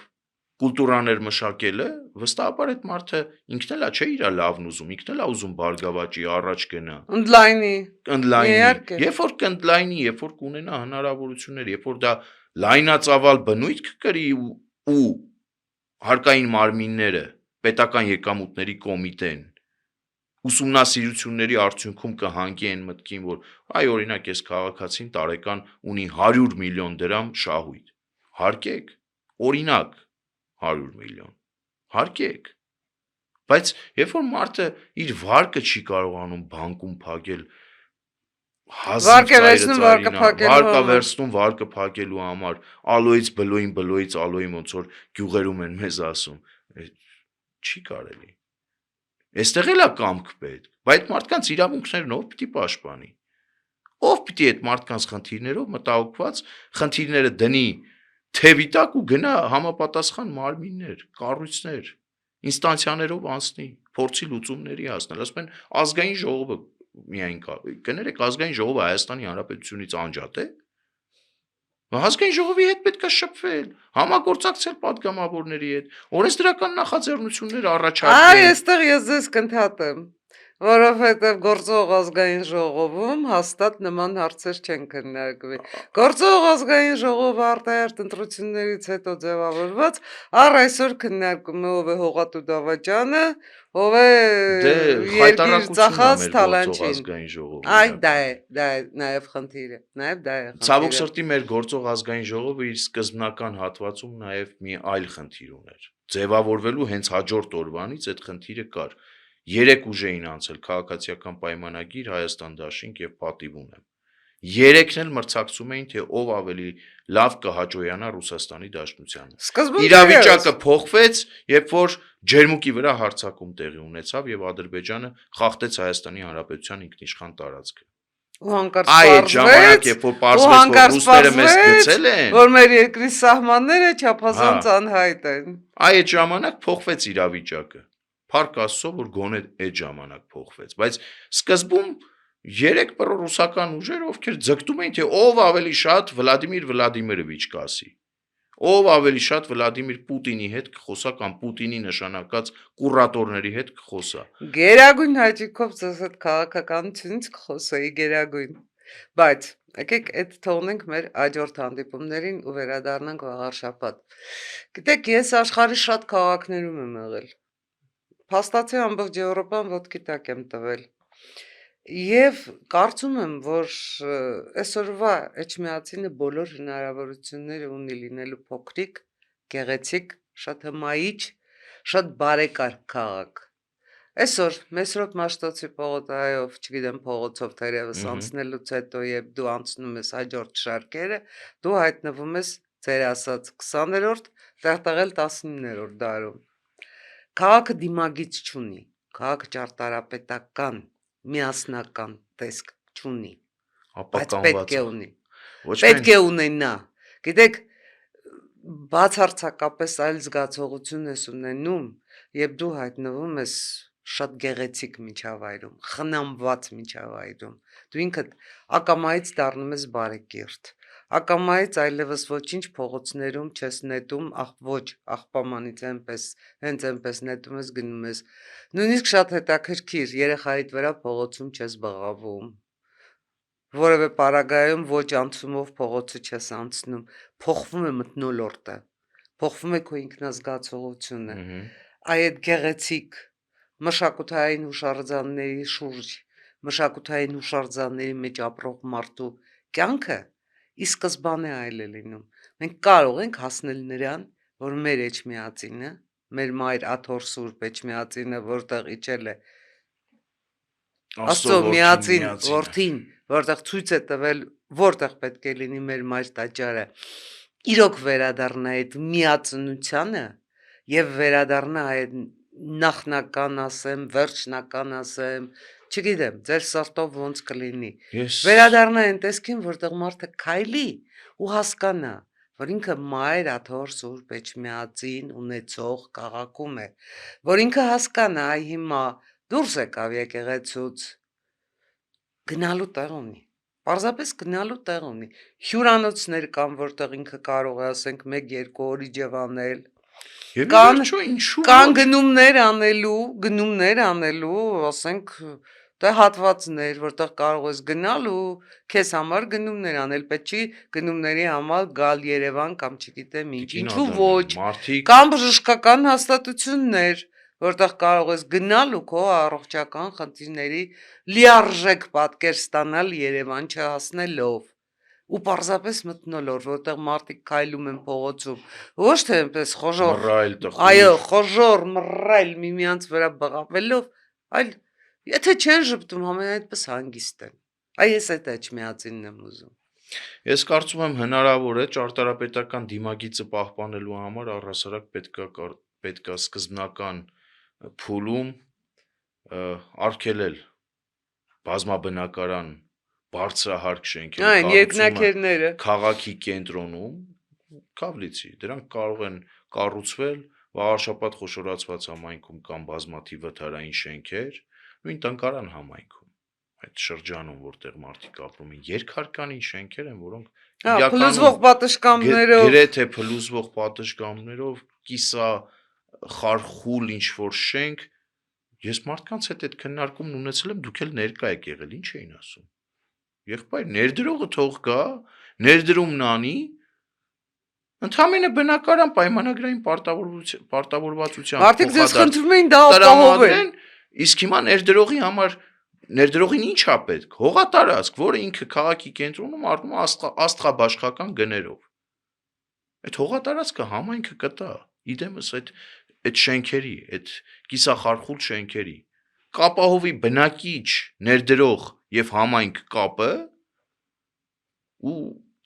կուլտուրաներ մշակելը, վստահաբար այդ մարդը ինքն էլ չէ իր լավն ուզում, ինքն էլ ուզում բարգավաճի, առաջ գնա, ընդլայնի, ընդլայնի, իհարկե։ երբ որ կընդլայնի, երբ որ կունենա հնարավորություններ, երբ որ դա լայնածավալ բնույթ կկրի ու հարկային մարմինները, պետական եկամուտների կոմիտեն ուսումնասիրությունների արդյունքում կհանգի այն մտքին, որ այ օրինակ այս քաղաքացին տարեկան ունի 100 միլիոն դրամ շահույթ, հարկեք, օրինակ 100 միլիոն, հարկեք, բայց երբ որ մարդը իր վարկը չի կարողանում բանկում փակել, Վարկ է վերցնում վարկը փակելու վարկը համար։ վերցնում վարկը փակելու համար, ալոյից բլոյից ալոյի ոնց որ գյուղերում են մեզ ասում, չի կարելի։ Այստեղ էլ է կամք պետք, բայց այդ մարդկանց իրավունքներն ով պիտի պաշտպանի։ Ով պիտի այդ մարդկանց խնդիրներով մտահոգված խնդիրները դնի թևի տակ ու գնա համապատասխան մարմիններ, կառույցներ, ինստանցիաներով անցնի, փորձի լուծումների հասնել, ասում են ազգային ժողովը միայն կա։ Կներեք, ազգային ժողովը Հայաստանի Հանրապետությունից անջատ է։ Ազգային ժողովի հետ պետք է շփվել, համագործակցել падգամավորների հետ, օրենսդրական նախաձեռնություններ Այ, առաջարկել։ այստեղ ես ձեզ կընդհատեմ, որովհետև գործող ազգային ժողովում հաստատ նման հարցեր չեն քննարկվի։ Գործող ազգային ժողովը արտահերթ ընտրություններից հետո ձևավորված, առ այսօր քննարկում է ով է Հողատու Դավաճանը, ով է Դե երկիր խայտարակությունն է ծախած մեր գործող Թալանչին։ ազգային ժողովը։ Այ դա է նաև խնդիրը, նաև դա է Ցավոք խնդիրը։ սրտի մեր գործող ազգային ժողովը իր սկզբնական հատվածում նաև մի այլ խնդիր ուներ։ Ձևավորվելու հենց հաջորդ օրվանից այդ խնդիրը կար։ 3 ուժ էին անցել քաղաքացիական պայմանագիր, Հայաստան դաշինք եւ Պատիվ ունեմ։ 3-ն էլ մրցակցում էին, թե ով ավելի լավ կհաջողանա Ռուսաստանի Դաշնությանը։ Սկզբում Իրավիճակը փոխվեց, երբ որ ջերմուկի վրա հարձակում տեղի ունեցավ եւ Ադրբեջանը խախտեց Հայաստանի Հանրապետության ինքնիշխան տարածքը։ ու հանկարծ Այդ ժամանակ, պարզվեց, երբ որ ու պարզվեց, որ հանկարծ ռուսները մեզ պարզվեց, գցել են, որ մեր երկրի սահմանները չափազանց անհայտ են։ այդ ժամանակ փոխվեց իրավիճակը։ Փառք Աստծո, որ գոնե այդ ժամանակ փոխվեց, բայց սկզբում 3 պրոռուսական ուժեր, ովքեր ձգտում էին, թե ով ավելի շատ Վլադիմիր Վլադիմիրովիչ կասի, ով ավելի շատ Վլադիմիր Պուտինի հետ կխոսա կամ Պուտինի նշանակած կուրատորների հետ կխոսա։ Գերագույն հաճույքով ձեզ հետ քաղաքականությունից կխոսեի գերագույն։ Բայց եկեք այդ թողնենք մեր հաջորդ հանդիպումներին ու վերադառնանք վաղ շաբաթ։ Գիտեք, ես աշխարհի շատ քաղաքներում եմ եղել։ Փաստացի ամբողջ Եվրոպան ոտքի տակ եմ տվել։ Եվ կարծում եմ, որ այսօրվա Էջմիածինը բոլոր հնարավորությունները ունի լինելու փոքրիկ, գեղեցիկ, շատ հմայիչ, շատ բարեկարգ քաղաք։ Այսօր Մեսրոպ Մաշտոցի պողոտայով, չգիտեմ փողոցով թերևս անցնելուց հետո, երբ դու անցնում ես հաջորդ շարքերը, դու հայտնվում ես ձեր ասած 20-րդ, տեղտեղել 19-րդ դարում։ Քաղաքը դիմագիծ չունի, քաղաքը ճարտարապետական, միասնական տեսք չունի, բայց պետք է ունի։ Պետք է ունենա։ Գիտեք, բացարձակապես այլ զգացողություն ես ունենում, երբ դու հայտնվում ես շատ գեղեցիկ միջավայրում, խնամված միջավայրում, դու ինքդ ակամայից դառնում ես բարեկիրթ, ակամայից այլևս ոչինչ փողոցներում չես նետում, ոչ, աղբամանից այնպես, հենց այնպես նետում ես, գնում ես, նույնիսկ շատ հետաքրքիր, երեխայիդ վրա փողոցում չես բղավում, որևէ պարագայում ոչ անցումով փողոցը չես անցնում, փոխվում է մթնոլորտը, փոխվում է քո ինքնազգացողությունը, այդ գեղեցիկ մշակութային հուշարձանների շուրջ, մշակութային հուշարձանների մեջ ապրող մարդու կյանքը ի սկզբանե այլ է լինում։ Մենք կարող ենք հասնել նրան, որ մեր Էջմիածինը, մեր մայր Աթոռ Սուրբ Էջմիածինը, որտեղ իջել է Աստծո միածին որդին, որտեղ ցույց է տվել, որտեղ պետք է լինի մեր մայր տաճարը, իրոք վերադառնա այդ միածնությանը եւ վերադառնա այդ նախնական ասեմ, վերջնական ասեմ, չգիտեմ, ձեր սրտով ոնց կլինի։ Վերադառնա այն տեսքին, որտեղ մարդը քայլի ու հասկանա, որ ինքը մայր Աթոռ Սուրբ Էջմիածին ունեցող քաղաքում է, որ ինքը հասկանա, այ հիմա դուրս եկավ եկեղեցուց, գնալու տեղ ունի։ Պարզապես գնալու տեղ ունի։ Հյուրանոցներ կան, որտեղ ինքը կարող է, ասենք, 1-2 օր իջևանել, Եվ ի Կան վերջո ինչու կան ոչ։ գնումներ անելու, ասենք դե հատվածներ, որտեղ կարող ես գնալ ու քեզ համար գնումներ անել, պետք չի գնումների համար գալ Երևան կամ չգիտեմ ինչ, Տիկին ինչու Ադամյան, ոչ, մարդիկ կան բժշկական հաստատություններ, որտեղ կարող ես գնալ ու քո առողջական խնդիրների լիարժեք պատկեր ստանալ Երևան չհասնելով ու պարզապես մթնոլորտ, որտեղ մարդիկ քայլում են փողոցում, ոչ թե այնպես խոժոր, մռայլ այո, տխուր, խոժոր, մռայլ միմյանց վրա բղավելով, այլ եթե չեն ժպտում, ամենայդպես հանգիստ են։ Այ ես այդ էջմիածինն եմ ուզում։ ես կարծում եմ հնարավոր է ճարտարապետական դիմագիծը պահպանելու համար առհասարակ պետքա սկզբնական փուլում արգելել բազմաբնակարան բարձրահարկ շենքերի Այն կառուցումը երկնակերները։ քաղաքի կենտրոնում Քավլիցի, դրանք կարող են կառուցվել Վաղարշապատ խոշորացված համայնքում կամ բազմաթիվ վթարային շենքեր, նույն Տնկարան համայնքում, այդ շրջանում, որտեղ մարդիկ ապրում են, երկհարկանի շենքեր են, որոնք Փլուզվող պատշգամբներով, գրեթե փլուզվող պատշգամբներով, կիսա խարխուլ ինչ-որ շենք, ես մարդկանց հետ այդ քննարկումն ունեցել եմ, դուք էլ ներկա եք եղել, ինչ էին ասում։ Եղբայր, ներդրողը թող գա, ներդրումն անի, ընդհանրապես բնակարան պայմանագրային պարտավորվածության մարդիկ ձեզ փոխադարձ խնդրում էին դա ապահովել։ տրամադրեն, իսկ հիմա ներդրողի համար ներդրողին ի՞նչ ա պետք։ Հողատարածք, որը ինքը քաղաքի կենտրոնում առնում է աստղաբաշխական գներով։ Այդ հողատարածքը համայնքը կտա, իդեմս այդ շենքերի, այդ կիսախարխուլ շենքերի կապահովի բնակիչ, ներդրող եւ համայնք կապը ու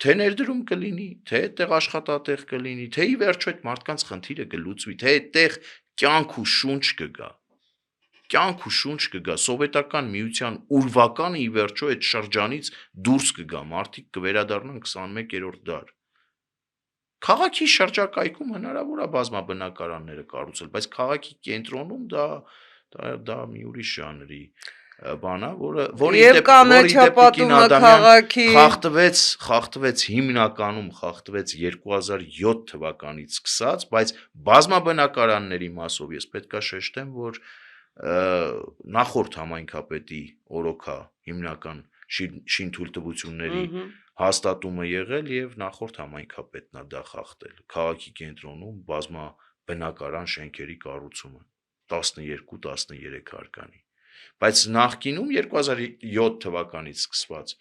թե ներդրում կլինի, թե այդտեղ աշխատատեղ կլինի, թե ի վերջո այդ մարդկանց խնդիրը կլուծվի, թե այդտեղ կյանք ու շունչ կգա։ Կյանք ու շունչ կգա, սովետական միության ուրվականը ի վերջո այդ շրջանից դուրս կգա, մարդիկ կվերադառնան 21-րդ դար։ Քաղաքի շրջակայքում հնարավոր է բազմաբնակարանները կառուցել, բայց քաղաքի կենտրոնում դա մի ուրիշ ժանրի բան է, որի Եվ դեպ կանաչապատումը քաղաքի խախտվեց հիմնականում խախտվեց 2007 թվականից սկսած, բայց բազմաբնակարանների մասով ես պետքա շեշտեմ, որ նախորդ համայնքապետի օրոքա հիմնական շինթույլտվությունների հաստատումը եղել եւ նախորդ համայնքապետն է դա խախտել քաղաքի կենտրոնում բազմաբնակարան շենքերի կառուցումը 12-13 հարկանի, բայց նախկինում 2007 թվականից սկսված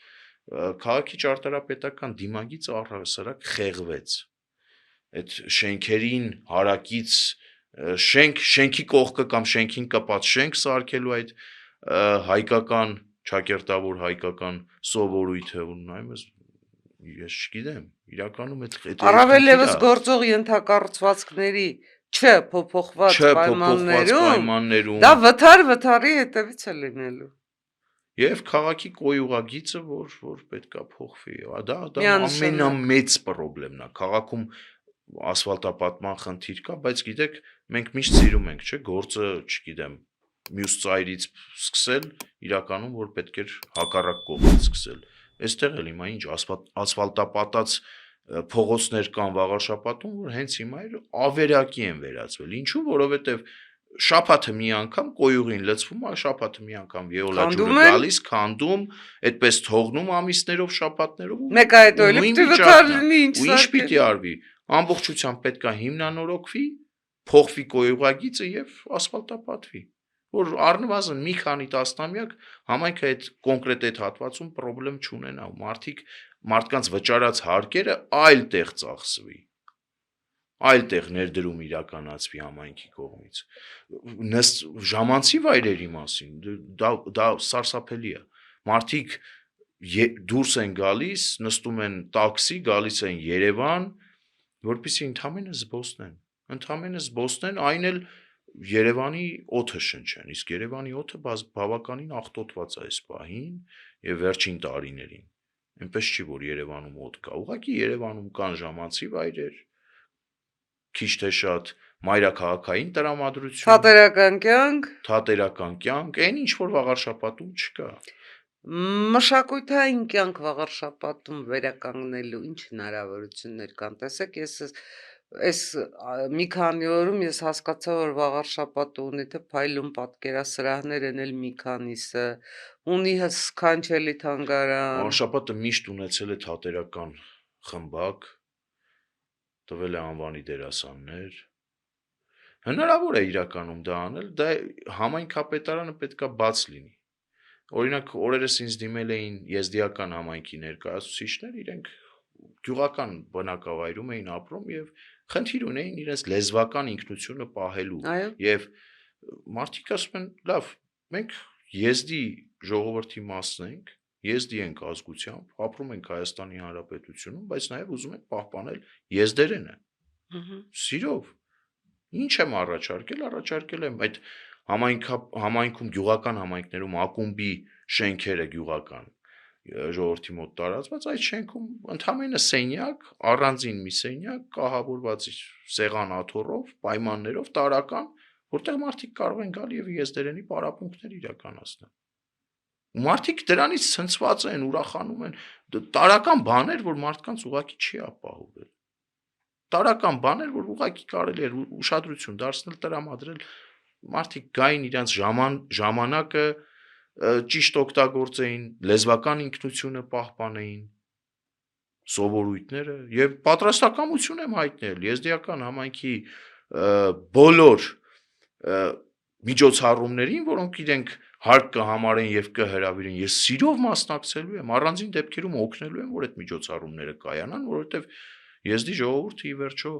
քաղաքի ճարտարապետական դիմագիծը առհասարակ խեղվեց այդ շենքերին հարակից շենքի կողքը կամ շենքին կապած շենք սարքելու այդ հայկական ճակերտավոր հայկական սովորույթը ունայում ես չգիտեմ իրականում այդ առավել եւս գործող ենթակառուցվածքների չփոփոխված պայմաններում դա վթարի հետևից է լինելու եւ քաղաքի կոյուղագիծը որ պետքա փոխվի դա ամենամեծ խնդիրն է քաղաքում ասֆալտապատման խնդիր կա բայց գիտեք մենք միշտ սիրում ենք չէ գործը չգիտեմ մյուս ծայրից սկսել իրականում որ պետք էր հակառակ կողմից սկսել այստեղ էլ հիմա ինչ ասֆալտապատած փողոցներ կան Վաղարշապատում, որ հենց հիմա ավերակի են վերածվել։ Ինչու՞, որովհետև շաբաթը մի անգամ կոյուղին լցվում է, շաբաթը մի անգամ Եոլա ջուրը գալիս, քանդում, այդպես թողնում ամիսներով, շաբաթներով ու մեկ այդ էլի վթար լինի, ինչ պիտի արվի։ Ամբողջությամբ պետքա հիմնանորոգվի, փոխվի կոյուղագիծը եւ ասֆալտապատվի, որ առնվազն մի քանի տասնամյակ համայնքը այդ կոնկրետ այդ հատվածում խնդրեմ չունենա, մարդկանց վճարած հարկերը այլ տեղ ծախսվի, այլ տեղ ներդրում իրականացվի համայնքի կողմից։ Ժամանցի վայրերի մասին դա սարսափելի է։ Մարդիկ դուրս են գալիս, նստում են տաքսի, գալիս են Երևան, որպեսզի ընդամենը զբոսնեն, այն էլ Երևանի օդը շնչեն, իսկ Երևանի օդը բավականին աղտոտված է այս պահին եւ վերջին տարիներին։ Այնպես չի, որ Երևանում օդ կա, ուղղակի Երևանում կան ժամանցի վայրեր, քիչ թե շատ մայրաքաղաքային տրամադրություն, թատերական կյանք, այն ինչ որ Վաղարշապատում չկա։ Մշակութային կյանք Վաղարշապատում վերականգնելու ինչ հնարավորություններ կան, տեսեք, ես Այս մի քանի օրում ես հասկացա, որ վաղար շաբաթ ունի թե փայլուն պատկերասրահներ են էլ մի քանիսը, ունի սքանչելի թանգարան։ Արշապատը միշտ ունեցել է թատերական խմբակ, տվել է անվանի դերասաններ։ Հնարավոր է իրականում դա անել, դա համայնքապետարանը պետքա բաց լինի։ Օրինակ, օրերս ինձ դիմել էին եզդիական համայնքի ներկայացուցիչներ, իրենք գյուղական բնակավայրում էին ապրում եւ խնդիր ունեին իրենց լեզվական ինքնությունը պահելու։ Այո։ Եվ մարդիկ ասում են, լավ, մենք եզդի ժողովրդի մասն ենք, եզդի ենք ազգությամբ, ապրում ենք Հայաստանի Հանրապետությունում, բայց նաեւ ուզում ենք պահպանել եզդերենը։ Սիրով։ Ինչ եմ առաջարկել եմ այդ համայնքում գյուղական համայնքներում ակումբի շենքերը գյուղական ժողովրդի մոտ տարածված, այդ շենքում ընդհանրապես սենյակ, առանձին մի սենյակ, կահավորված սեղան աթոռով, պայմաններով տարական, որտեղ մարդիկ կարող են գալ եւ եզդերենի պարապմունքներ իրականացնել։ Մարդիկ դրանից ցնցված են, ուրախանում են, տարական բաներ, որ մարդկանց ուղակի չի ապահովել։ Տարական բաներ, որ ուղակի կարելի է ուշադրություն դարձնել, տրամադրել, մարդիկ գային իրենց ժամանակը ճիշտ օգտագործեին, լեզվական ինքնությունը պահպանեին, սովորույթները եւ պատրաստակամություն եմ հայտնել եզդիական համայնքի բոլոր միջոցառումներին, որոնք իրենք հարկ կհամարեն եւ կհրավիրեն, ես սիրով մասնակցելու եմ, առանձին դեպքերում օգնելու եմ, որ այդ միջոցառումները կայանան, որովհետեւ եզդի ժողովուրդը ի վերջո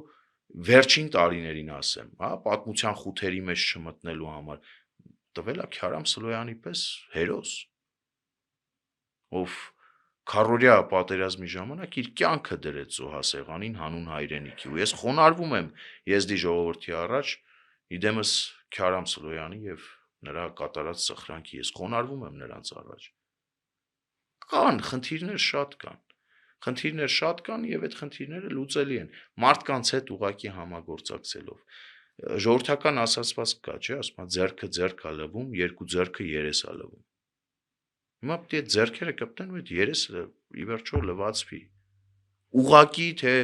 վերջին տարիներին ասեմ, հա, պատմության խութերի մեջ չմտնելու համար տվել է Քյարամ Սլոյանի պես հերոս, ով քառօրյա պատերազմի ժամանակ իր կյանքը դրեց զոհասեղանին հանուն հայրենիքի, ու ես խոնարհվում եմ եզդի ժողովրդի առաջ, իդեմս Քյարամ Սլոյանի եւ նրա կատարած սխրանքի, ես խոնարհվում եմ նրանց առաջ։ Կան խնդիրներ շատ կան եւ այդ խնդիրները լուծելի են մարդկանց հետ ուղակի համագործակցելով։ Ժողովրդական ասացվածք կա, չէ, ասում են ձեռքը ձեռք է լվում, երկու ձեռքը երես է լվում։ Հիմա պետք է ձեռքերը կպտեն ու այդ երեսը ի վերջո լվացվի։ Ուղակի թե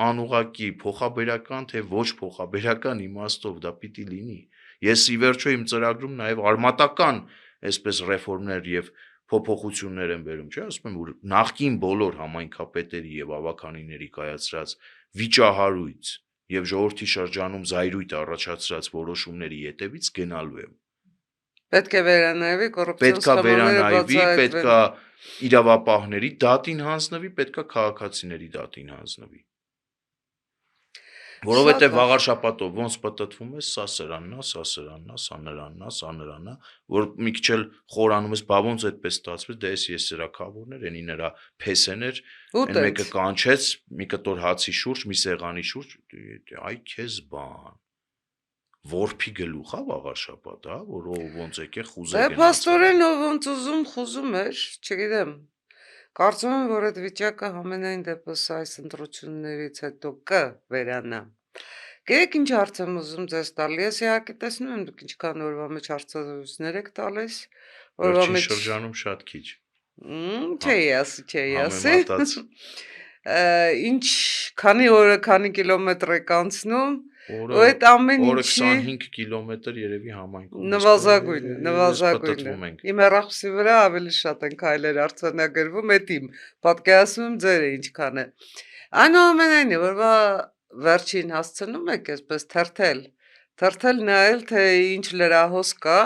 անուղակի, փոխաբերական թե ոչ փոխաբերական իմաստով դա պիտի լինի։ Ես ի վերջո իմ ծրագրում նաեւ արմատական այսպես ռեֆորմներ եւ փոփոխություններ են բերում, չէ՞, ասում եմ, որ նախկին բոլոր համայնքապետերի եւ ավականիների կայացրած վիճահարույց եւ ժողովրդի շրջանում զայրույթ առաջացրած որոշումների յետևից գնալու եմ։ Պետք է վերանայվի կոռուպցիոն Պետքա սխեմաները վերանայվի, բացահայտվեն։ պետքա իրավապահների դատին հանձնվի, պետքա քաղաքացիների դատին հանձնվի։ Որովհետեւ վաղար շաբաթով ոնց պատտվում է, սա սրանն է, սա նրանն է, որ մի քիչ էլ խորանում ես, բա ոնց այդպես ստացվեց, դե ես սրակավորներ, էնի նրա փեսեներ, այն մեկը կանչեց, մի կտոր հացի շուրջ, մի սեղանի շուրջ, այ քեզ բան։ Որփի գլուխ է վաղար շաբաթ, հա, որ ոնց եկե խուզե Դե գնաց։ փաստորեն ով ոնց ուզում խուզում էր, չգիտեմ։ Կարծում եմ, որ այդ վիճակը ամենայն դեպս այս ընտրություններից հետո կվերանա։ Գիտեք ինչ հարց եմ ուզում ձեզ տալ, ես իհարկե տեսնում եմ դուք ինչքան օրվա մեջ հարցազրույցներ եք տալիս, օրվա Վերջին մեջ շրջանում շատ քիչ։ չէի ասի։ Համեմատած Ինչ քանի օրը, քանի կիլոմետր եք անցնում, ու այդ ամեն օրը ինչի 25 կիլոմետր երևի համայնքում նվազագույնը։ Իմ հեռախոսի վրա ավելի շատ են քայլեր արձանագրվում, այդ իմ պատկերացնում եմ ձերը ինչքան է։ Այնուամենայնիվ, որվա վերջին հասցնում եք այսպես թերթել նայել, թե ինչ լրահոս կա,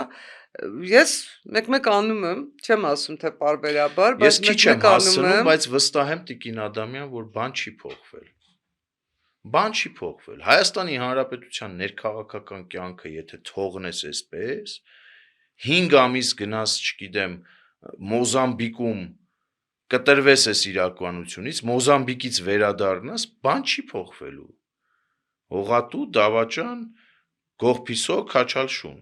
ես մեկ-մեկ անում եմ, չեմ ասում թե պարբերաբար, Ես բայց քիչ եմ մեկ-մեկ անում հասցնում, եմ։ բայց վստահ եմ Տիկին Ադամյան, որ բան չի փոխվել։ Բան չի փոխվել։ Հայաստանի Հանրապետության ներքաղաքական կյանքը, եթե թողնես այսպես, 5 ամիս գնաս, չգիտեմ, Մոզամբիկում կտրվես այս իրականությունից, Մոզամբիկից վերադառնաս, բան չի փոխվելու։ Հողատու, դավաճան, գողփիսո, քաչալշուն։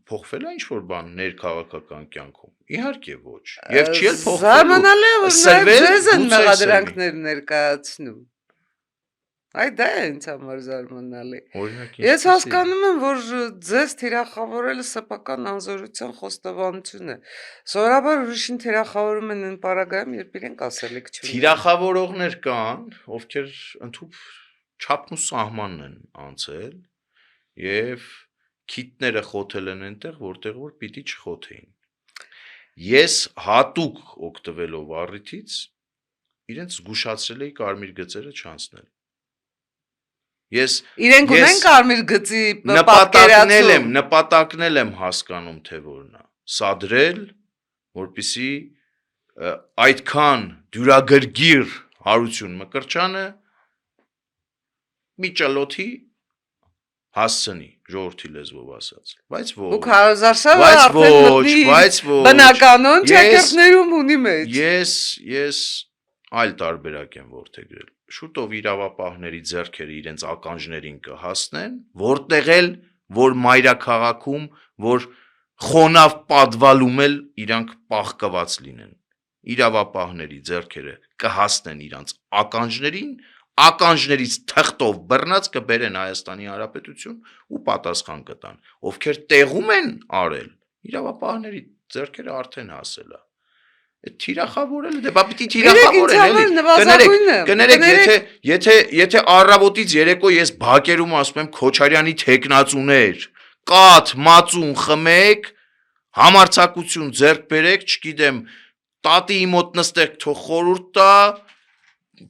Փոխվել է ինչ-որ բան ներքաղաքական կյանքում։ Իհարկե ոչ։ Եվ չի էլ փոխվելու։ Զարմանալի է, որ Սրվել, նաև ձեզ են գուցե մեղադրանքներ ներկայացնում։ Այ դա է ինձ համար զարմանալի։ Օրինակ Ես ինչպիսի։ հասկանում եմ, որ ձեզ թիրախավորելը սեփական անզորության խոստովանություն է։ Սովորաբար ուրիշին թիրախավորում են այն պարագայում, երբ իրենք ասելիք չունեն։ Թիրախավորողներ կան, ովքեր ընդհանուր չափն ու սահմանն են անցել եւ քիթները խոթել են այնտեղ, որտեղ որ պիտի չխոթեին։ Ես հատուկ օգտվելով առիթից իրենց զգուշացրել էի կարմիր գծերը չանցնել։ Ես Իրենք ես ունեն կարմիր գծի պատկերացում։ նպատակնել եմ հասկանում, թե որն է։ Սադրել, որպիսի այդքան դյուրագրգիռ Հարություն Մկրտչյանը մի ճլոթի հասցնի, ժողովրդի լեզվով ասած։ Բայց ոչ։ Ու Քարոզարշավը Բայց արդեն ոչ, մտնի բայց ոչ։ բնականon Ես- ճակերտներում ունի մեջ։ Ես այլ տարբերակ եմ որդեգրել։ Շուտով իրավապահների ձեռքերը իրենց ականջներին կհասնեն, որտեղ էլ որ մայրաքաղաքում, որ խոնավ պատվալում էլ իրանք պահկված լինեն։ Իրավապահների ձեռքերը կհասնեն իրանց ականջներին, ականջներից թղթով բռնած կբերեն Հայաստանի Հանրապետություն ու պատասխան կտան։ Ովքեր տեղում են արել, իրավապահների ձեռքերը արդեն հասել է։ Այդ թիրախավորելը դե բա պիտի թիրախավորեն էլի։ Կներեք, եթե առավոտից երեկո ես բակերում ասում եմ Քոչարյանի թեկնածուներ, կաթ, մածուն խմեք, համարցակություն ձեռք բերեք, չգիտեմ, տատիի մոտ նստեք, թող խորհուրդ տա,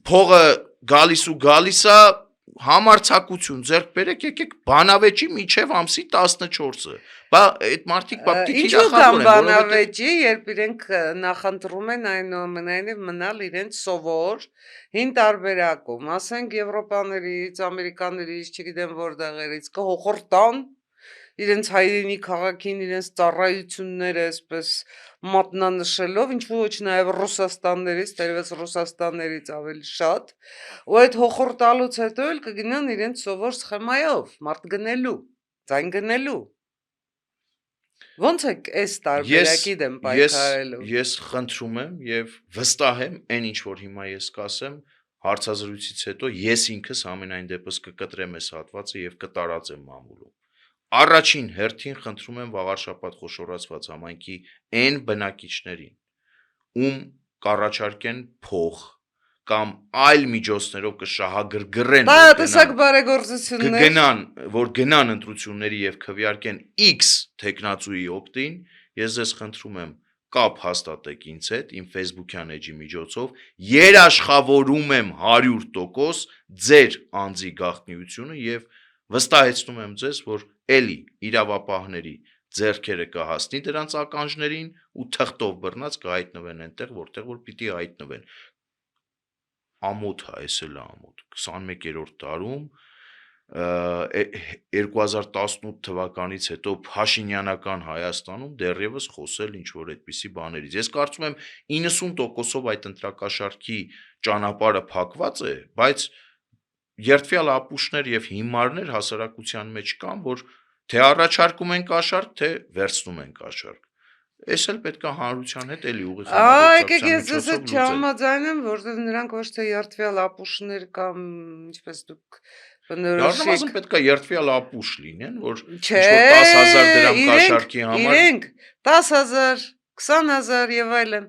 փողը գալիս է, համարցակություն ձեռք բերեք, եկեք բանավեճի միջև ամսի 14-ը։ Բա այդ մարդիկ բա պիտի Ինչու կամ թիրախավորեն, որովհետեւ բանավեճի, երբ իրենք նախընտրում են այնուամենայնիվ մնալ իրենց սովոր հին տարբերակում, ասենք Եվրոպաներից, Ամերիկաներից, չգիտեմ որտեղերից, կհոխորտան իրենց հայրենի քաղաքին, իրենց ծառայությունները այսպես մատնանշելով, ինչ ոչ նաև Ռուսաստաններից, թերևս Ռուսաստաններից ավելի շատ, ու այդ հոխորտալուց հետո էլ կգնան իրենց սովոր սխեմայով, մարդ գնելու, ձայն գնելու։ Ոնց է այս տարբերակի դեմ պայքարելու։ Ես խնդրում եմ եւ վստահ եմ, այն ինչ որ հիմա ես կասեմ, հարցազրույցից հետո ես ինքս ամենայն դեպս կկտրեմ այս հատվածը եւ կտարածեմ մամուլում։ Առաջին հերթին խնդրում եմ Վաղարշապատ խոշորացված համայնքի այն բնակիչներին, ում կառաջարկեն փող կամ այլ միջոցներով կշահագրգռեն, տեսակ բարեգործություններ կգնան, որ գնան ընտրությունների եւ քվեարկեն X տեխնացուի օգտին, ես ձեզ խնդրում եմ կապ հաստատեք ինձ հետ իմ Facebook-յան էջի միջոցով, երաշխավորում եմ 100% ձեր անձի գաղտնիությունը եւ վստահեցնում եմ ձեզ, որ էլի իրավապահների ձեռքերը կհասնի դրանց ականջներին ու թղթով բռնած կհայտնվեն այնտեղ, որտեղ որ պիտի հայտնվեն։ Ամոթ է, այս էլ է ամոթ։ 21-րդ տարում 2018 թվականից հետո Փաշինյանական Հայաստանում դեռևս խոսել ինչ որ այդպիսի բաներից։ Ես կարծում եմ 90%-ով այդ ընտրակաշարքի ճանապարհը փակված է, բայց երդվյալ ապուշներ եւ հիմարներ հասարակության մեջ կան, որ թե առաջարկում են կաշառք, թե վերցնում են կաշառք։ Էս էլ պետքա հանրության հետ էլի ուղիղ Եկեք ես ձեզ հետ չհամաձայնեմ, որովհետև նրանք ոչ թե երդվյալ ապուշներ կամ ինչպես դուք բնորոշեք պետքա երդվյալ ապուշ լինեն, որ ինչ-որ 10,000 դրամ կաշառքի համար իրենք 10,000, 20,000 եւ այլն,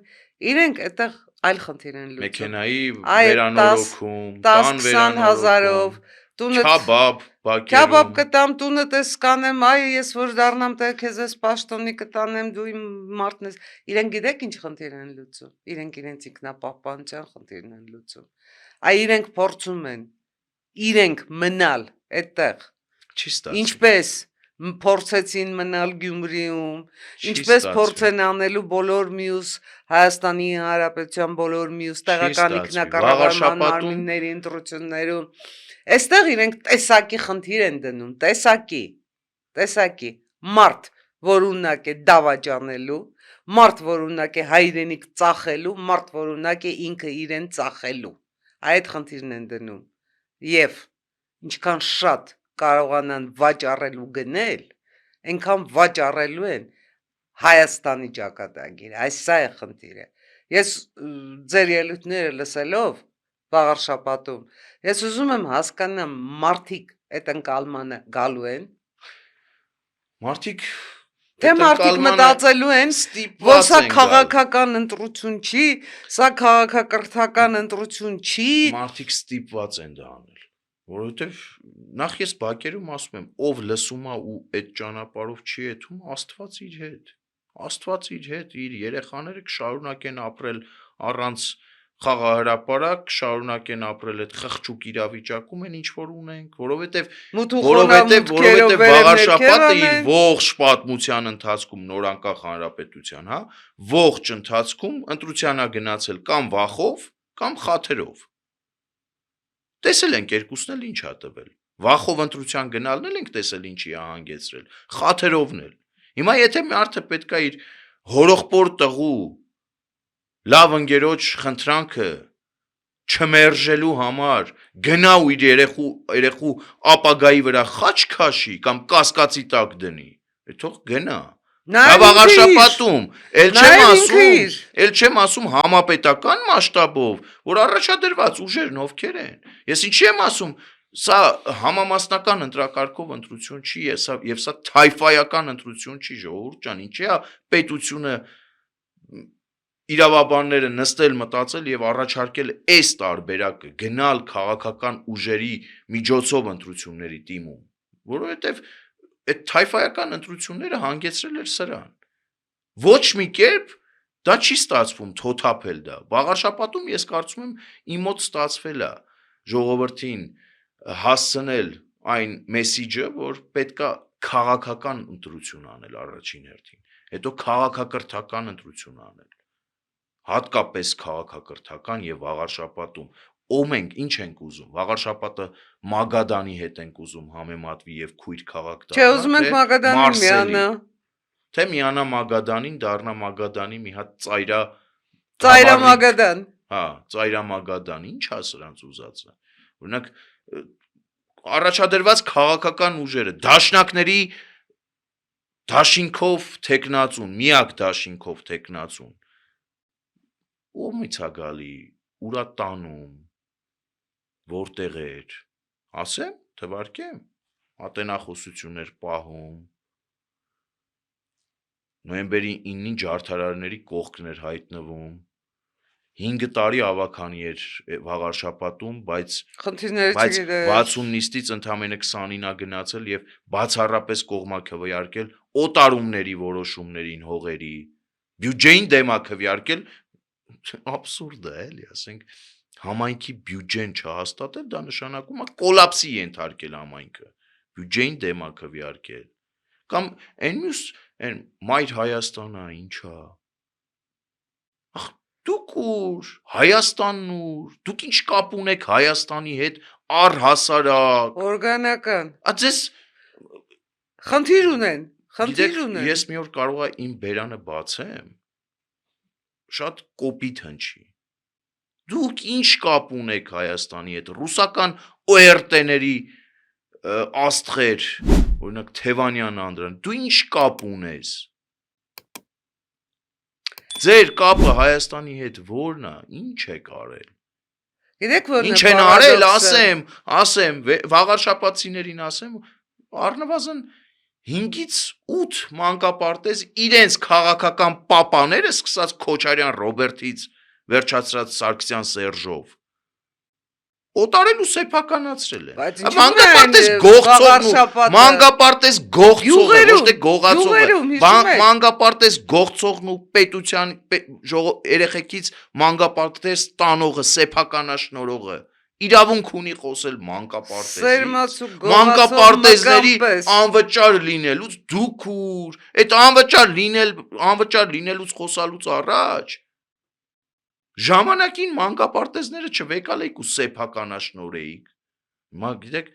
իրենք այդտեղ այլ խնդիր են լուծում։ Մեքենայի վերանորոգում, տան 10-20,000-ով Քյաբաբ կտամ, տունը տես կանեմ, այ ես որ դառնամ տեղ քեզ ես պաշտոնի կտանեմ, դու իմ մարդն ես։ Իրենք գիտեք ինչ խնդիր են լուծում։ Իրենք իրենց ինքնապահպանության խնդիրն են լուծում։ Այ իրենք փորձում են իրենք մնալ այդտեղ։ Չի ստացվում։ Ինչպես փորձեցին մնալ Գյումրիում, ինչպես փորձ են անելու բոլոր մյուս Հայաստանի Հանրապետության բոլոր մյուս տեղական ինքնակառավարման մարմինների ընտրություններում։ Այստեղ իրենք տեսակի խնդիր են դնում, տեսակի մարդ, որ ունակ է դավաճանելու, մարդ, որ ունակ է հայրենիք ծախելու, մարդ, որ ունակ է ինքը իրեն ծախելու։ Այդ խնդիրն են դնում։ Եվ ինչքան շատ կարողանան վաճառելու գնել, այնքան վաճառելու են Հայաստանի ճակատագիրը, այս սա է խնդիրը։ Ես ձեր ելույթները լսելով Վաղարշապատում, ես ուզում եմ հասկանամ մարդիկ այդ ընկալմանը գալու են, թե մարդիկ մտածելու են, որ սա քաղաքական ընտրություն չի, սա քաղաքակրթական ընտրություն չի։ Մարդիկ ստիպված են դա անել, Որովհետև նախ ես բակերում ասում եմ, ով լսում է ու այդ ճանապարհով չի եթում, Աստված իր հետ։ Աստված իր հետ, իր երեխաները կշարունակեն ապրել առանց խաղահրապարակ, կշարունակեն ապրել այդ խղճուկ իրավիճակում են ինչ որ ունենք, որովհետև Մութ ու որովհետև խոնամուտքերով որովհետև վերև Վաղարշապատը իր ներքև ողջ պատմության ընթացքում նորանկախ հանրապետության, հա, ողջ ընթացքում ընտրության է գնացել կամ վախով, կամ խաթերով։ Տեսել ենք երկուսն էլ ինչ ա տվել։ Վախով ընտրության գնալն էլ ենք տեսել ինչի ա հանգեցրել։ Խաթերովն էլ։ Հիմա եթե մարդը պետքա իր հորողբոր տղու լավ ընկերոջ խնդրանքը չմերժելու համար գնա ու իր երեխու ապագայի վրա խաչ քաշի կամ կասկածի տակ դնի, թող գնա։ Դա Վաղարշապատում, էլ չեմ ասում համապետական մասշտաբով, որ առաջադրված ուժերն ովքեր են։ Ես ինչի եմ ասում, սա համամասնական ընտրակարգով ընտրություն չի, եւ սա թայֆայական ընտրություն չի, ժողովուրդ ջան, ինչի է պետությունը իրավաբանները նստել մտածել եւ առաջարկել այս տարբերակը գնալ քաղաքական ուժերի միջոցով ընտրությունների տիմում, որովհետեւ այդ թայֆայական ընտրությունները հանգեցրել էր սրան։ Ոչ մի կերպ դա չի ստացվում թոթափել դա։ Վաղարշապատում ես կարծում եմ իմ մոտ ստացվել է ժողովրդին հասցնել այն մեսիջը, որ պետքա քաղաքական ընտրություն անել առաջին հերթին, հետո քաղաքակրթական ընտրություն անել։ Հատկապես քաղաքակրթական եւ Վաղարշապատում ում ենք, ինչ ենք ուզում, Վաղարշապատը Մագադանի հետ ենք ուզում համեմատվի եւ քույր քաղաք դառնա, Չէ, ուզում ենք Մագադանին միանա։ Թե միանա Մագադանին, դառնա Մագադանի մի հատ Ծայրամագադան։ Հա, ծայրամագադան, ինչ է սրանց ուզածը։ Օրինակ առաջադրված քաղաքական ուժերը, դաշնակների դաշինքով տեխնացուն, միակ դաշինքով տեխնացուն։ Ո՞մից է գալի, ուրա տանում, որտեղ էր, ասեմ, թվարկեմ, ատենախոսություններ պահում, նոյեմբերի 9-ին ջարդարարների կողքն էր հայտնվում, 5 տարի ավականի էր Վաղարշապատում, բայց Խնդիրները չգիտես։ 60 նիստից ընդամենը 29-ա գնացել եւ բացառապես կողմա քվեարկել օտարումների որոշումներին հողերի, բյուջեին դեմա քվեարկել, абսուրդ է, էլի, ասենք, համայնքի բյուջեն չհաստատել, դա նշանակում է կոլապսի ենթարկել համայնքը, բյուջեին դեմա քվեարկել, կամ այն մյուս, այն Մայր Հայաստանը ինչա, դուք ուր, Հայաստանն ուր, դուք ինչ կապ ունեք Հայաստանի հետ առհասարակ, Օրգանական։ Ձեզ Խնդիր ունեն։ Ես մի օր կարող եմ իմ բերանը բացեմ, շատ կոպիտ հնչի։ Դուք ինչ կապ ունեք Հայաստանի հետ, ռուսական ORT-ների աստղեր, օրինակ Թևանյան Անդրան, դու ինչ կապ ունես։ Ձեր կապը Հայաստանի հետ ո՞րն է, ինչ եք արել։ Գիտեք ո՞րն է Ինչ են արել, ասեմ, Վաղարշապատցիներին ասեմ, առնվազն 5-ից 8 մանկապարտեզ իրենց քաղաքական պապաները, սկսած Քոչարյան Ռոբերտից, վերջացրած Սարգսյան Սերժով, օտարել ու սեփականացրել են։ Մանկապարտեզ գողցողը, ոչ թե գողացողը, մանկապարտեզ գողցողն ու պետության երեխեքից մանկապարտեզ տանողը, սեփականաշնորհողը իրավունք ունի խոսել մանկապարտեզից, մանկապարտեզների անվճար լինելուց դուք ուր, այդ անվճար լինելուց խոսալուց առաջ ժամանակին մանկապարտեզները չվեկալեիք ու սեփականաշնորհեիք, հիմա գիտեք,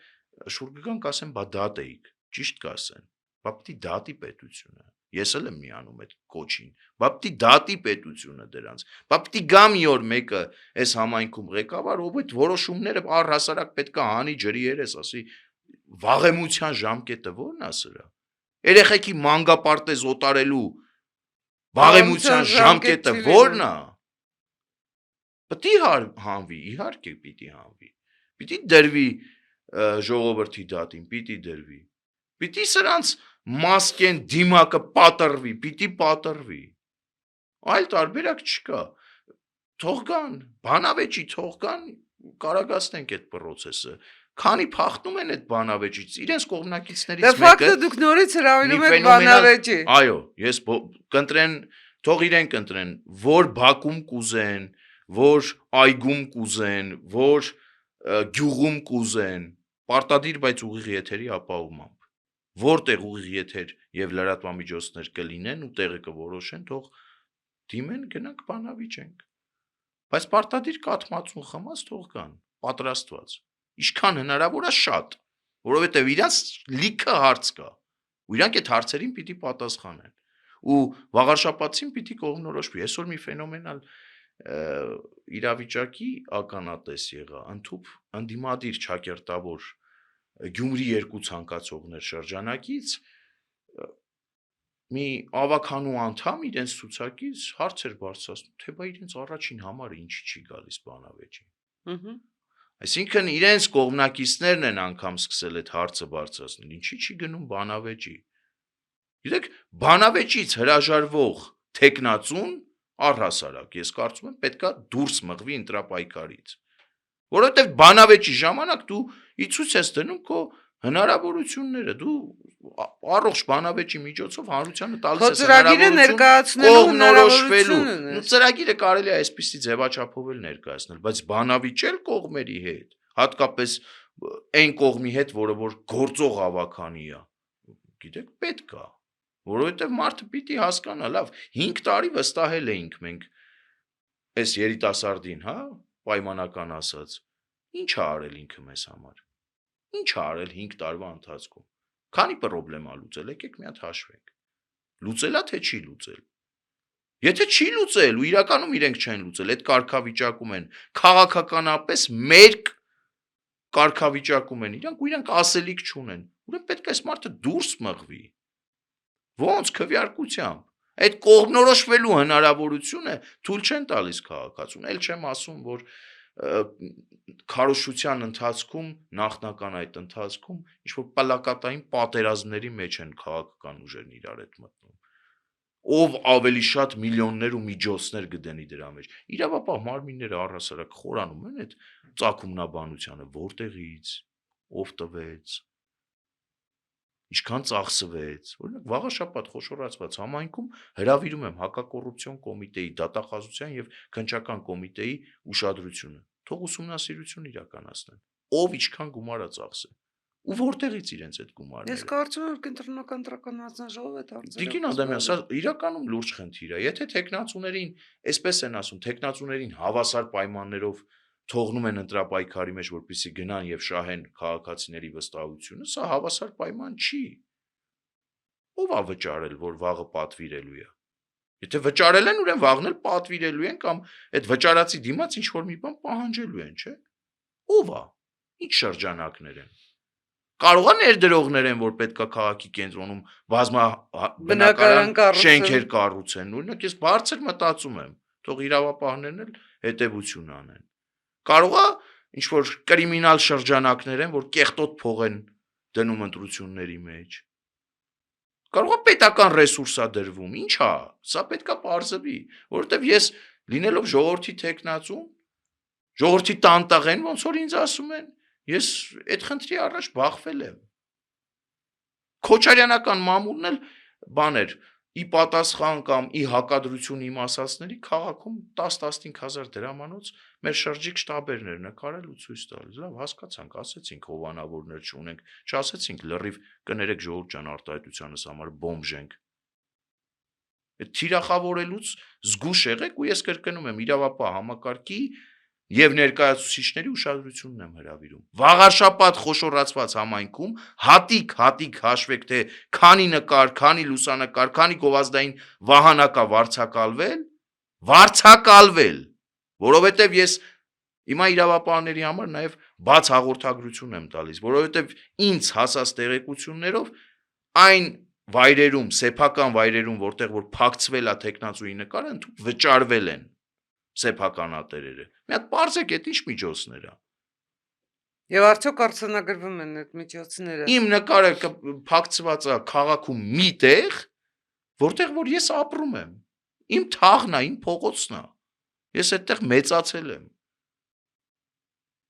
շուտ կգան կասեն, բա դատ էիք, ճիշտ կասեն, բա պիտի դատի պետությունը, ես էլ եմ միանում այդ կոչին, բա պիտի դատի պետությունը դրանց, բա պիտի գա մի օր մեկը այս համայնքում ղեկավար, ով այդ որոշումները առհասարակ պետքա հանի ջրի երես, ասի վաղեմության ժամկետը ո՞րն է սրա։ Երեխեքի մանկապարտեզ օտարելու վաղեմության ժամկետը ո՞րն է։ Պիտի հանվի, իհարկե պիտի հանվի, պիտի դրվի ժողովրդի դատին, պիտի դրվի, պիտի սրանց մասկեն դիմակը պատրվի, պիտի պատրվի, այլ տարբերակ չկա, թող գան, բանավեճի թող գան, կարագացնենք այդ պրոցեսը, Քանի փախնում են այդ բանավեճից, իրենց կողմնակիցներից Դե մեկը ֆակտը դուք նորից հրավիրում եք բանավեճի։ Այո, ես կընտրեն, թող իրենք կընտրեն, որ Բաքում կուզեն, որ այգում կուզեն, որ գյուղում կուզեն, պարտադիր բայց ուղիղ եթերի ապահովմամբ։ Որտեղ ուղիղ եթեր եւ լրատվամիջոցներ կլինեն ու տեղը կորոշեն, թող դիմեն, գնանք բանավիճենք։ Բայց պարտադիր կաթմացուն խմած թող կան, պատրաստված։ Ինչքան հնարավոր է շատ, որովհետև իրանց լիքը հարց կա, ու իրանք այդ հարցերին պիտի պատասխանեն։ Ու վաղարշապատին պիտի կողմնորոշվի։ Այսօր մի ֆենոմենալ իրավիճակի ականատես եղա, ընդդիմադիր ճակերտավոր Գյումրի երկու ցանկացողներ շրջանակից մի ավականու անդամ իրենց ցուցակից հարցեր բարձրացնում, թե բա իրենց առաջին համարը ինչի չի գալիս բանավեճի։ Այսինքն իրենց կողմնակիցներն են անգամ սկսել այդ հարցը բարձրացնել, ինչի չի գնում բանավեճի։ Գիտեք, բանավեճից հրաժարվող տեխնացուն առհասարակ, ես կարծում եմ, պետքա դուրս մղվի ընտրապայքարից։ Որովհետև բանավեճի ժամանակ դու ի ցույց ես դնում քո հնարավորությունները, դու առողջ բանավեճի միջոցով հանրությանը տալիս ես հնարավորություն ծրագիրը կարելի է այսպիսի ձևաչափով էլ ներկայացնել, բայց բանավիճել կողմերի հետ, հատկապես այն կողմի հետ, որը որ գործող ավականի է, գիտեք, պետք է, որովհետև մարդը պիտի հասկանա, լավ, 5 տարի վստահել էինք մենք այս երիտասարդին, հա, պայմանական ասած, ինչ է արել ինքը մեզ համար, ինչ է արել 5 տարվա ընթացքում, քանի պրոբլեմա լուծել, եկեք մի հատ հաշվենք, լուծելա թե չի լուծել, եթե չի լուծել ու իրականում իրենք չեն լուծել, այդ կարգավիճակում են, քաղաքականապես մերկ կարգավիճակում են իրանք ու իրանք ասելիք չունեն, ուրեմն պետք է այս մարդը դուրս մղվի, ոնց քվեարկությամբ, այդ կողմնորոշվելու հնարավորությունը թույլ չեն տալիս քաղաքացուն, էլ չեմ ասում, որ քարոզչության ընթացքում, նախնական այդ ընթացքում, ինչ-որ պլակատային պատերազմների մեջ են քաղաքական ուժերն իրար հետ մտնում, ով ավելի շատ միլիոններ ու միջոցներ կդնի դրա մեջ, իրավապահ մարմինները առհասարակ խորանում են այդ ծագումնաբանությանը, որտեղից, ով տվեց, ինչքան ծախսվեց, օրինակ վաղաշաբաթ խոշորացված համայնքում հրավիրում եմ հակակոռուպցիոն կոմիտեի, դատախազության եւ քննչական կոմիտեի ուշադրությունը, թող ուսումնասիրություն իրականացնեն, ով ինչքան գումար է ծախսել, ու որտեղից իրենց այդ գումարները։ Ես կարծում եմ կենտրոնական տրականացան ժողովը դարձել։ Տիկին Ադամյան, սա իրականում լուրջ խնդիր է, եթե տեխնացուներին, այսպես են ասում, տեխնացուներին հավասար պայմաններով թողնում են ընտրապայքարի մեջ, որպեսզի գնան եւ շահեն քաղաքացիների վստահությունը, սա հավասար պայման չի։ Ով է վճարել, որ վաղը պատվիրելու է։ Եթե վճարել են, ուրեմն վաղն էլ պատվիրելու են կամ այդ վճարածի դիմաց ինչ որ մի բան պահանջելու են, չէ՞։ Ով է։ Ինչ շրջանակներ են։ Կարող է ներդրողներ են, որ պետքա քաղաքի կենտրոնում բազմաբնակարան շենքեր կառուցեն։ Օրինակ ես բարձր մտածում եմ, թող իրավապահներն էլ հետևություն անեն։ Կարող է ինչ որ կրիմինալ շրջանակներ են, որ կեղտոտ փող են դնում ընտրությունների մեջ։ Կարող է պետական ռեսուրս է դրվում, ինչ է, սա պետքա պարզվի, որովհետև ես լինելով ժողովրդի տեխնացու, ժողովրդի տանտաղեն, ոնց որ ինձ ասում են, ես այդ խնդրի առաջ բախվել եմ։ Քոչարյանական մամուլն էլ բաներ ի պատասխան կամ ի հակադրություն իմ ասածների քաղաքում 10-15 հազար դրամանոց մեր շրջիկ շտաբերներ նկարել ու ցույց տալ։ Լավ, հասկացանք, ասեցինք հովանավորներ չունենք, չասեցինք լրիվ կներեք ժողովուրդ ջան արտահայտությանս համար բոմժ ենք։ Այդ թիրախավորելուց զգուշ եղեք ու ես կրկնում եմ իրավապահ համակարգի եւ ներկայացուցիչների ուշադրությունն եմ հրավիրում։ Վաղարշաբաթ խոշորացված համայնքում հատիկ հաշվեք թե քանի նկար, քանի լուսանկար, քանի գովազդային վահանակա վարձակալվել, որովհետեւ ես հիմա իրավապահների համար նաեւ բաց հաղորդագրություն եմ տալիս, որովհետեւ ինձ հասած տեղեկություններով այն վայրերում, սեփական վայրերում, որտեղ որ փակցվել է տեխնացուի նկարը, ընդհանուր վճարվել են սեփականատերերը։ Մի հատ բարձեք այդ ինչ միջոցներ է։ Եվ արդյոք արձանագրվում են այդ միջոցները։ Իմ նկարը փակցված է քաղաքում մի տեղ, որտեղ որ ես ապրում եմ։ Իմ թաղն է, իմ փողոցն է։ Ես այդտեղ մեծացել եմ։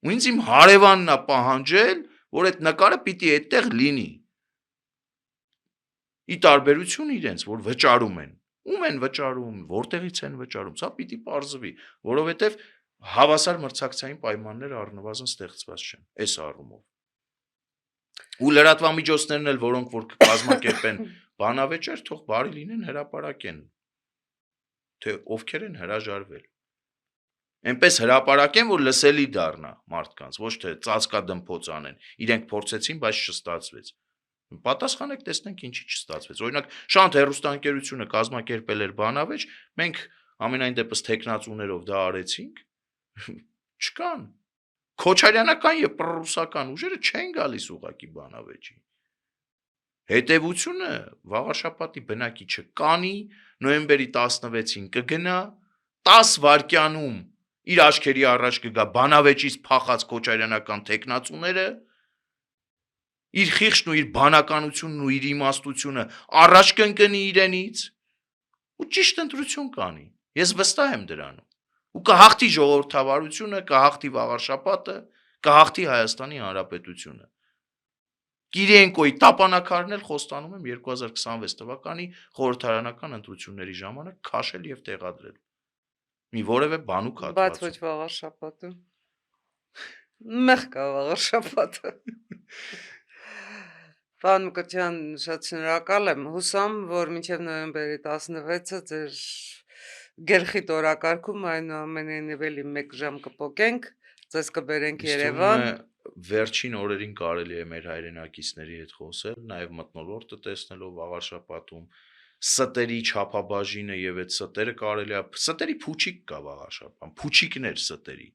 ու ինձ իմ հարևանն է պահանջել, որ այդ նկարը պիտի այդտեղ լինի։ Ի տարբերություն իրենց, որ վճարում են։ Ում են վճարում, որտեղից են վճարում, սա պիտի պարզվի, որովհետև հավասար մրցակցային պայմանները առնվազն ստեղծված չեն, այս առումով։ Ու լրատվամիջոցներն էլ, որոնք որ կազմակերպեն բանավեճեր, թող բարի լինեն հրապարակեն, թե ովքեր են հրաժարվել։ Այնպես հրապարակեն, որ լսելի դառնա մարդկանց, ոչ թե ծածկադմփոց անեն։ Իրենք փորձեցին, բայց չստացվեց։ Պատասխանեք, տեսնենք ինչի չստացվեց։ Օրինակ, Շանթ հեռուստաընկերությունը կազմակերպել էր բանավեճ, մենք ամենայն դեպս տեխնացուներով դա արեցինք, չկան։ Քոչարյանական եւ պրուսական ուժերը չեն գալիս ուղակի բանավեճի։ Հետևությունը վաղաշաբաթի բնակի չկանի, նոյեմբերի 16-ին կգնա, 10 վայրկյանում իր աչքերի առաջ կգա բանավեճից փախած քոչարյանական տեխնացուները, իր խիղճն ու իր բանականությունն ու իր իմաստությունը առաջ կընկնի իրենից ու ճիշտ ընտրություն կանի։ Ես վստահ եմ դրանում։ Ու կհաղթի ժողովրդավարությունը, կհաղթի վաղաշաբաթը, կհաղթի Հայաստանի Հանրապետությունը։ Կիրիենկոյի տապանակարն էլ խոստանում եմ 2026 թվականի խորհրդարանական ընտրությունների ժամանակ քաշել եւ տեղադրել։ Մի որևէ բանուկ Բայց հատվածում։ ոչ վաղաշաբաթը։ Մեղք է վաղաշաբաթը։ Պարոն Մկրտչյան, շատ շնորհակալ եմ։ Հուսամ, որ մինչև նոյեմբերի 16-ը ձեր գերխիտ օրակարգում այնուամենայնիվ էլի 1 ժամ կփոկենք, ձեզ կբերենք Երևան։ Վերջին օրերին կարելի է մեր հայրենակիցների հետ խոսել, նաև մթնոլորտը տեսնելով վաղաշաբաթում, ստերի չափաբաժինը եւ այդ ստերը կարելի է, ստերի փուչիկ կա վաղաշաբաթ, փուչիկներ ստերի։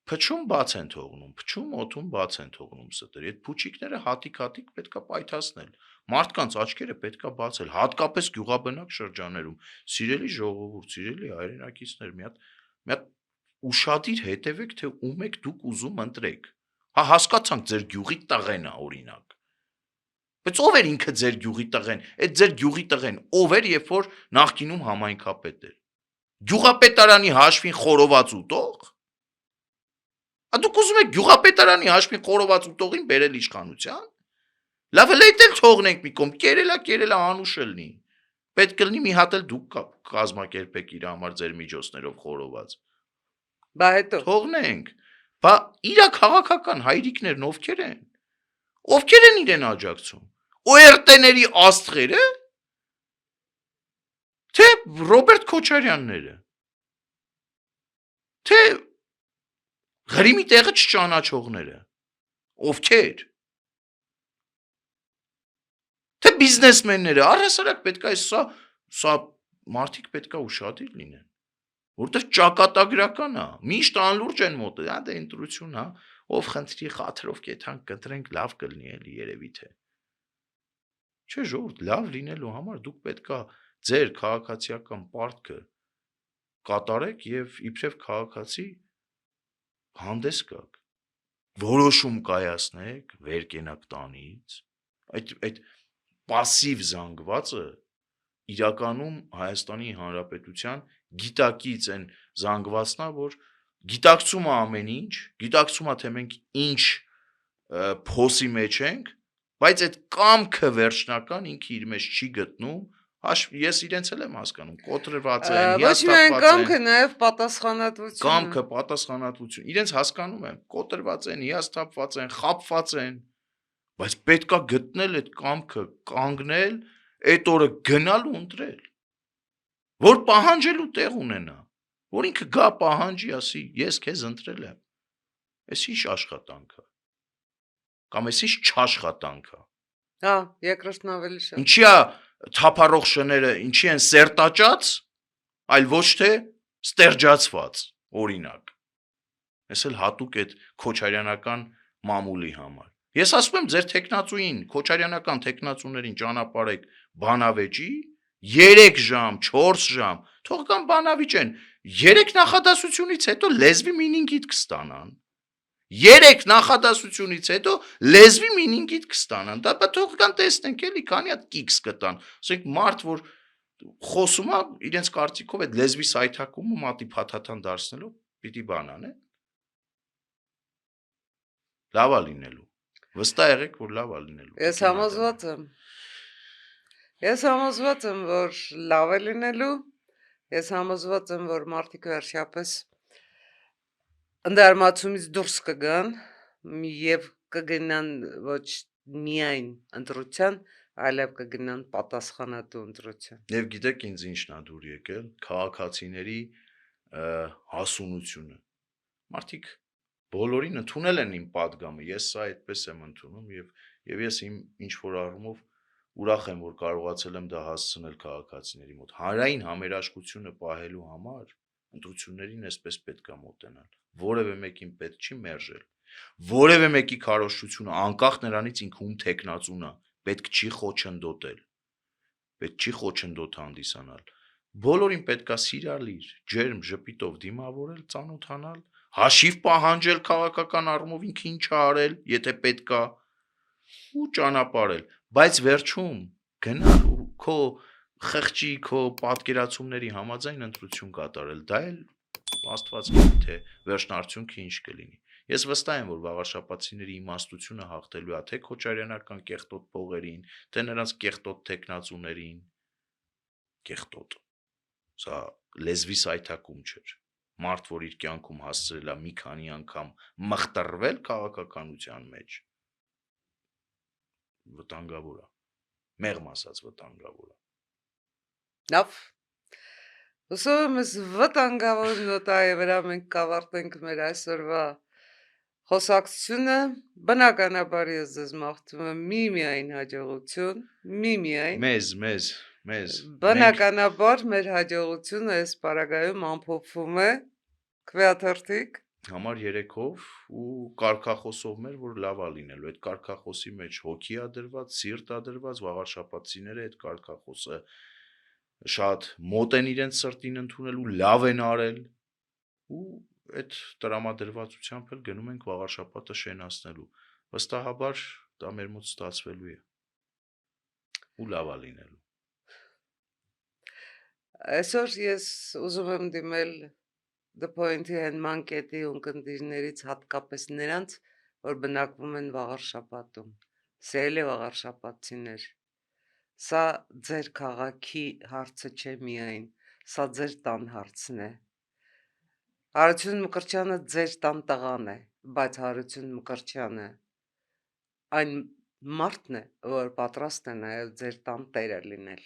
Փչում բաց են թողնում, փչում օդում բաց են թողնում ստերի։ Այդ փուչիկները հատիկ-հատիկ պետքա պայթացնել։ Մարդկանց աչքերը պետքա բացել, հատկապես գյուղաբնակ շրջաներում։ Սիրելի ժողովուրդ, սիրելի հայրենակիցներ, մի հատ ուշադիր հետևեք, թե ում եք դուք ուզում ընտրեք։ Հա հասկացանք ձեր գյուղի տղեն է օրինակ։ Բայց ով էր ինքը ձեր գյուղի տղեն։ Այդ ձեր գյուղի տղեն ով էր, երբ որ նախկինում համայնքապետ էր։ Գյուղապետարանի հաշվին խորոված ուտող։ Դուք ուզում եք գյուղապետարանի հաշվին խորոված ուտողին բերել իշխանության։ Լավ է, լեյտել թողնենք մի կողմ, կերելա անուշ լինի։ Պետք կլինի մի հատ էլ դուք կազմակերպեք իր համար ձեր միջոցներով խորոված։ Բա հետո Թողնենք։ Բա իր քաղաքական հայրիկներն ովքեր են։ Ովքեր են իրեն աջակցում։ ORT-ների աստղերը։ Թե Ռոբերտ Քոչարյանները։ Թե Գրիմի տեղը չճանաչողները։ Ովքեր։ Թե բիզնեսմենները, առհասարակ պետք է սա մարդիկ պետք է ուշադիր լինեն, որտեղ ճակատագրական է, միշտ անլուրջ են մոտը, դե ընտրություն է, ով խնդրի խաթրով կեթանք կընտրենք, լավ կլինի էլի երևի թե։ Չէ, ժողովուրդ, լավ լինելու համար դուք պետք է ձեր քաղաքացիական պարտքը կատարեք եւ իբրև քաղաքացի հանդես գաք, որոշում կայացնեք, վեր կենաք տանից, այդ պասիվ զանգվածը իրականում Հայաստանի Հանրապետության գիտակից են զանգվածնա, որ գիտակցում է ամեն ինչ, գիտակցում է թե մենք ինչ փոսի մեջ ենք, բայց այդ կամքը վերջնական ինքը իր մեջ չի գտնում, ես իրենց էլ եմ հասկանում, կոտրված են, ոչ միայն կամքը, նաև պատասխանատվությունը։ Կամքը, պատասխանատվություն, իրենց հասկանում եմ, կոտրված են, հիասթափված են, խաբված են, բայց պետքա գտնել այդ կամքը, կանգնել, այդ օրը գնալ ու ընտրել, որ պահանջելու տեղ ունենա, որ ինքը գա պահանջի, ասի, ես քեզ ընտրել եմ, ես ինչ աշխատանք է, կամ ես ինչ չաշխատանք է։ Հա, երկրորդն ավելի շատ։ Ինչի է թափառող շները, ինչի են սերտաճած, այլ ոչ թե ստերջացված, օրինակ։ Ես էլ հատուկ այդ քոչարյանական մամուլի համար։ Ես ասում եմ ձեր տեխնացուին, քոչարյանական տեխնացուներին ճանապարհեք բանավեճի 3 ժամ, 4 ժամ, թող կան բանավիճեն, 3 նախադասությունից հետո լեզվի մինինգիտ կստանան։ 3 նախադասությունից հետո լեզվի մինինգիտ կստանան։ Դա թող կան տեսնենք էլի, քանի հատ կիքս կտան։ Ասենք մարդ, որ խոսում է իրենց կարծիքով այդ լեզվի սայթակումը մատի փաթաթան դարձնելով, պիտի բան անեն։ լավ է լինելու։ Վստահ եղեք, որ լավ է լինելու։ Ես համոզված եմ, որ լավ է լինելու, ես համոզված եմ, որ մարդիկ վերջապես ընդարմացումից դուրս կգան եւ կգնան ոչ միայն ընտրության, այլև կգնան պատասխանատու ընտրության։ Եվ գիտեք ինձ ինչն է դուր եկել, քաղաքացիների հասունությունը։ Մարդիկ բոլորին ընդունել են իմ падգամը, ես սա այդպես եմ ընդունում եւ ես իմ ինչ որ առումով ուրախ եմ, որ կարողացել եմ դա հասցնել քաղաքացիների մոտ։ Հանրային համերաշխությունը պահելու համար ընտրություններին էսպես պետք է մոտենալ։ Որևէ մեկին պետք չի մերժել։ Որևէ մեկի քարոզչությունը անկախ նրանից ինքը ում տեխնացուն է, պետք չի խոչընդոտել։ Պետք չի խոչընդոտ հանդիսանալ։ Բոլորին պետքա սիրալիր, ջերմ ժպիտով դիմավորել, ծանոթանալ, հաշիվ պահանջել քաղաքական առումով ինքը ինչ է արել, եթե պետքա ու ճանապարհել, բայց վերջում գնալ ու քո խղճի, քո պատկերացումների համաձայն ընտրություն կատարել, դա էլ Աստված գիտի թե վերջնարդյունքը ինչ կլինի։ Ես վստահ եմ, որ վաղարշապատցիների իմաստությունը հաղթելու է թե քոչարյանական կեղտոտ փողերին, թե նրանց կեղտոտ տեխնացուներին, կեղտոտ։ Սա լեզվի սայթակում չէր։ Մարդ, որ իր կյանքում հասցրել է մի քանի անգամ մխտրվել քաղաքականության մեջ, վտանգավոր է։ Մեղմ ասած վտանգավոր է։ Լավ։ Հուսով եմ ես վտանգավոր նոտայի վրա մենք կավարտենք մեր այսօրվա խոսակցությունը, բնականաբար ես ձեզ մաղթում եմ միմիայն հաջողություն, միմիայն։ Մեզ Բնականաբար մեր հաջողությունը այս պարագայում ամփոփվում է քվեաթերթիկ համար 3-ով ու կարկախոսով մեր, որ լավ է լինելու։ Այդ կարկախոսի մեջ հոգի է դրված, սիրտ է դրված, վաղարշապատցիները այդ կարկախոսը շատ մոտ են իրենց սրտին ընդունելու, լավ են արել ու այդ տրամադրվածությամբ էլ գնում ենք վաղարշապատը շենացնելու։ Վստահաբար դա մեր մոտ ստացվելու է։ Ու լավ է լինելու։ Այսօր ես ուզում եմ դիմել The Point-ի հենման կետի ունկնդիրներից հատկապես նրանց, որ բնակվում են Վաղարշապատում։ Սիրելի վաղարշապատցիներ, սա ձեր քաղաքի հարցը չէ միայն, սա ձեր տան հարցն է։ Հարություն Մկրտչյանը ձեր տան տղան է, բայց Հարություն Մկրտչյանը այն մարդն է, որ պատրաստ է նաև ձեր տան տերը լինել։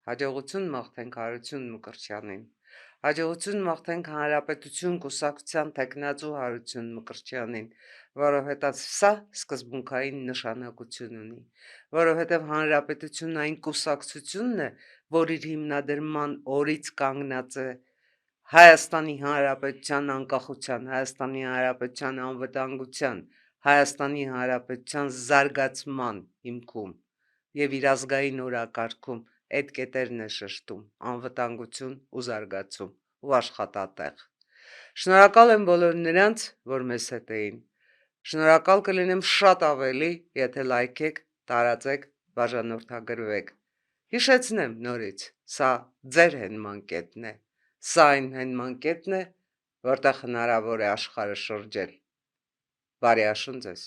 Հաջողություն մաղթենք Հարություն Մկրտչյանին։ Հաջողություն մաղթենք Հանրապետություն կուսակցության տեխնացու Հարություն Մկրտչյանին, որովհետև սա սկզբունքային նշանակություն ունի, որովհետև Հանրապետությունն այն կուսակցությունն է, որ իր հիմնադրման օրից կանգնած է Հայաստանի Հանրապետության անկախության, Հայաստանի Հանրապետության անվտանգության, Հայաստանի Հանրապետության զարգացման հիմքում եւ իր ազգային օրակարգում այդ կետերն է շեշտում՝ անվտանգություն ու զարգացում ու աշխատատեղ։ Շնորհակալ եմ բոլոր նրանց, որ մեզ հետ էին։ Շնորհակալ կլինեմ շատ ավելի, եթե լայքեք, տարածեք, բաժանորդագրվեք։ Հիշեցնեմ նորից, սա ձեր հենման կետն է։ Սա այն հենման կետն է, որտեղ հնարավոր է աշխարհը շրջել։ Բարի աշուն ձեզ։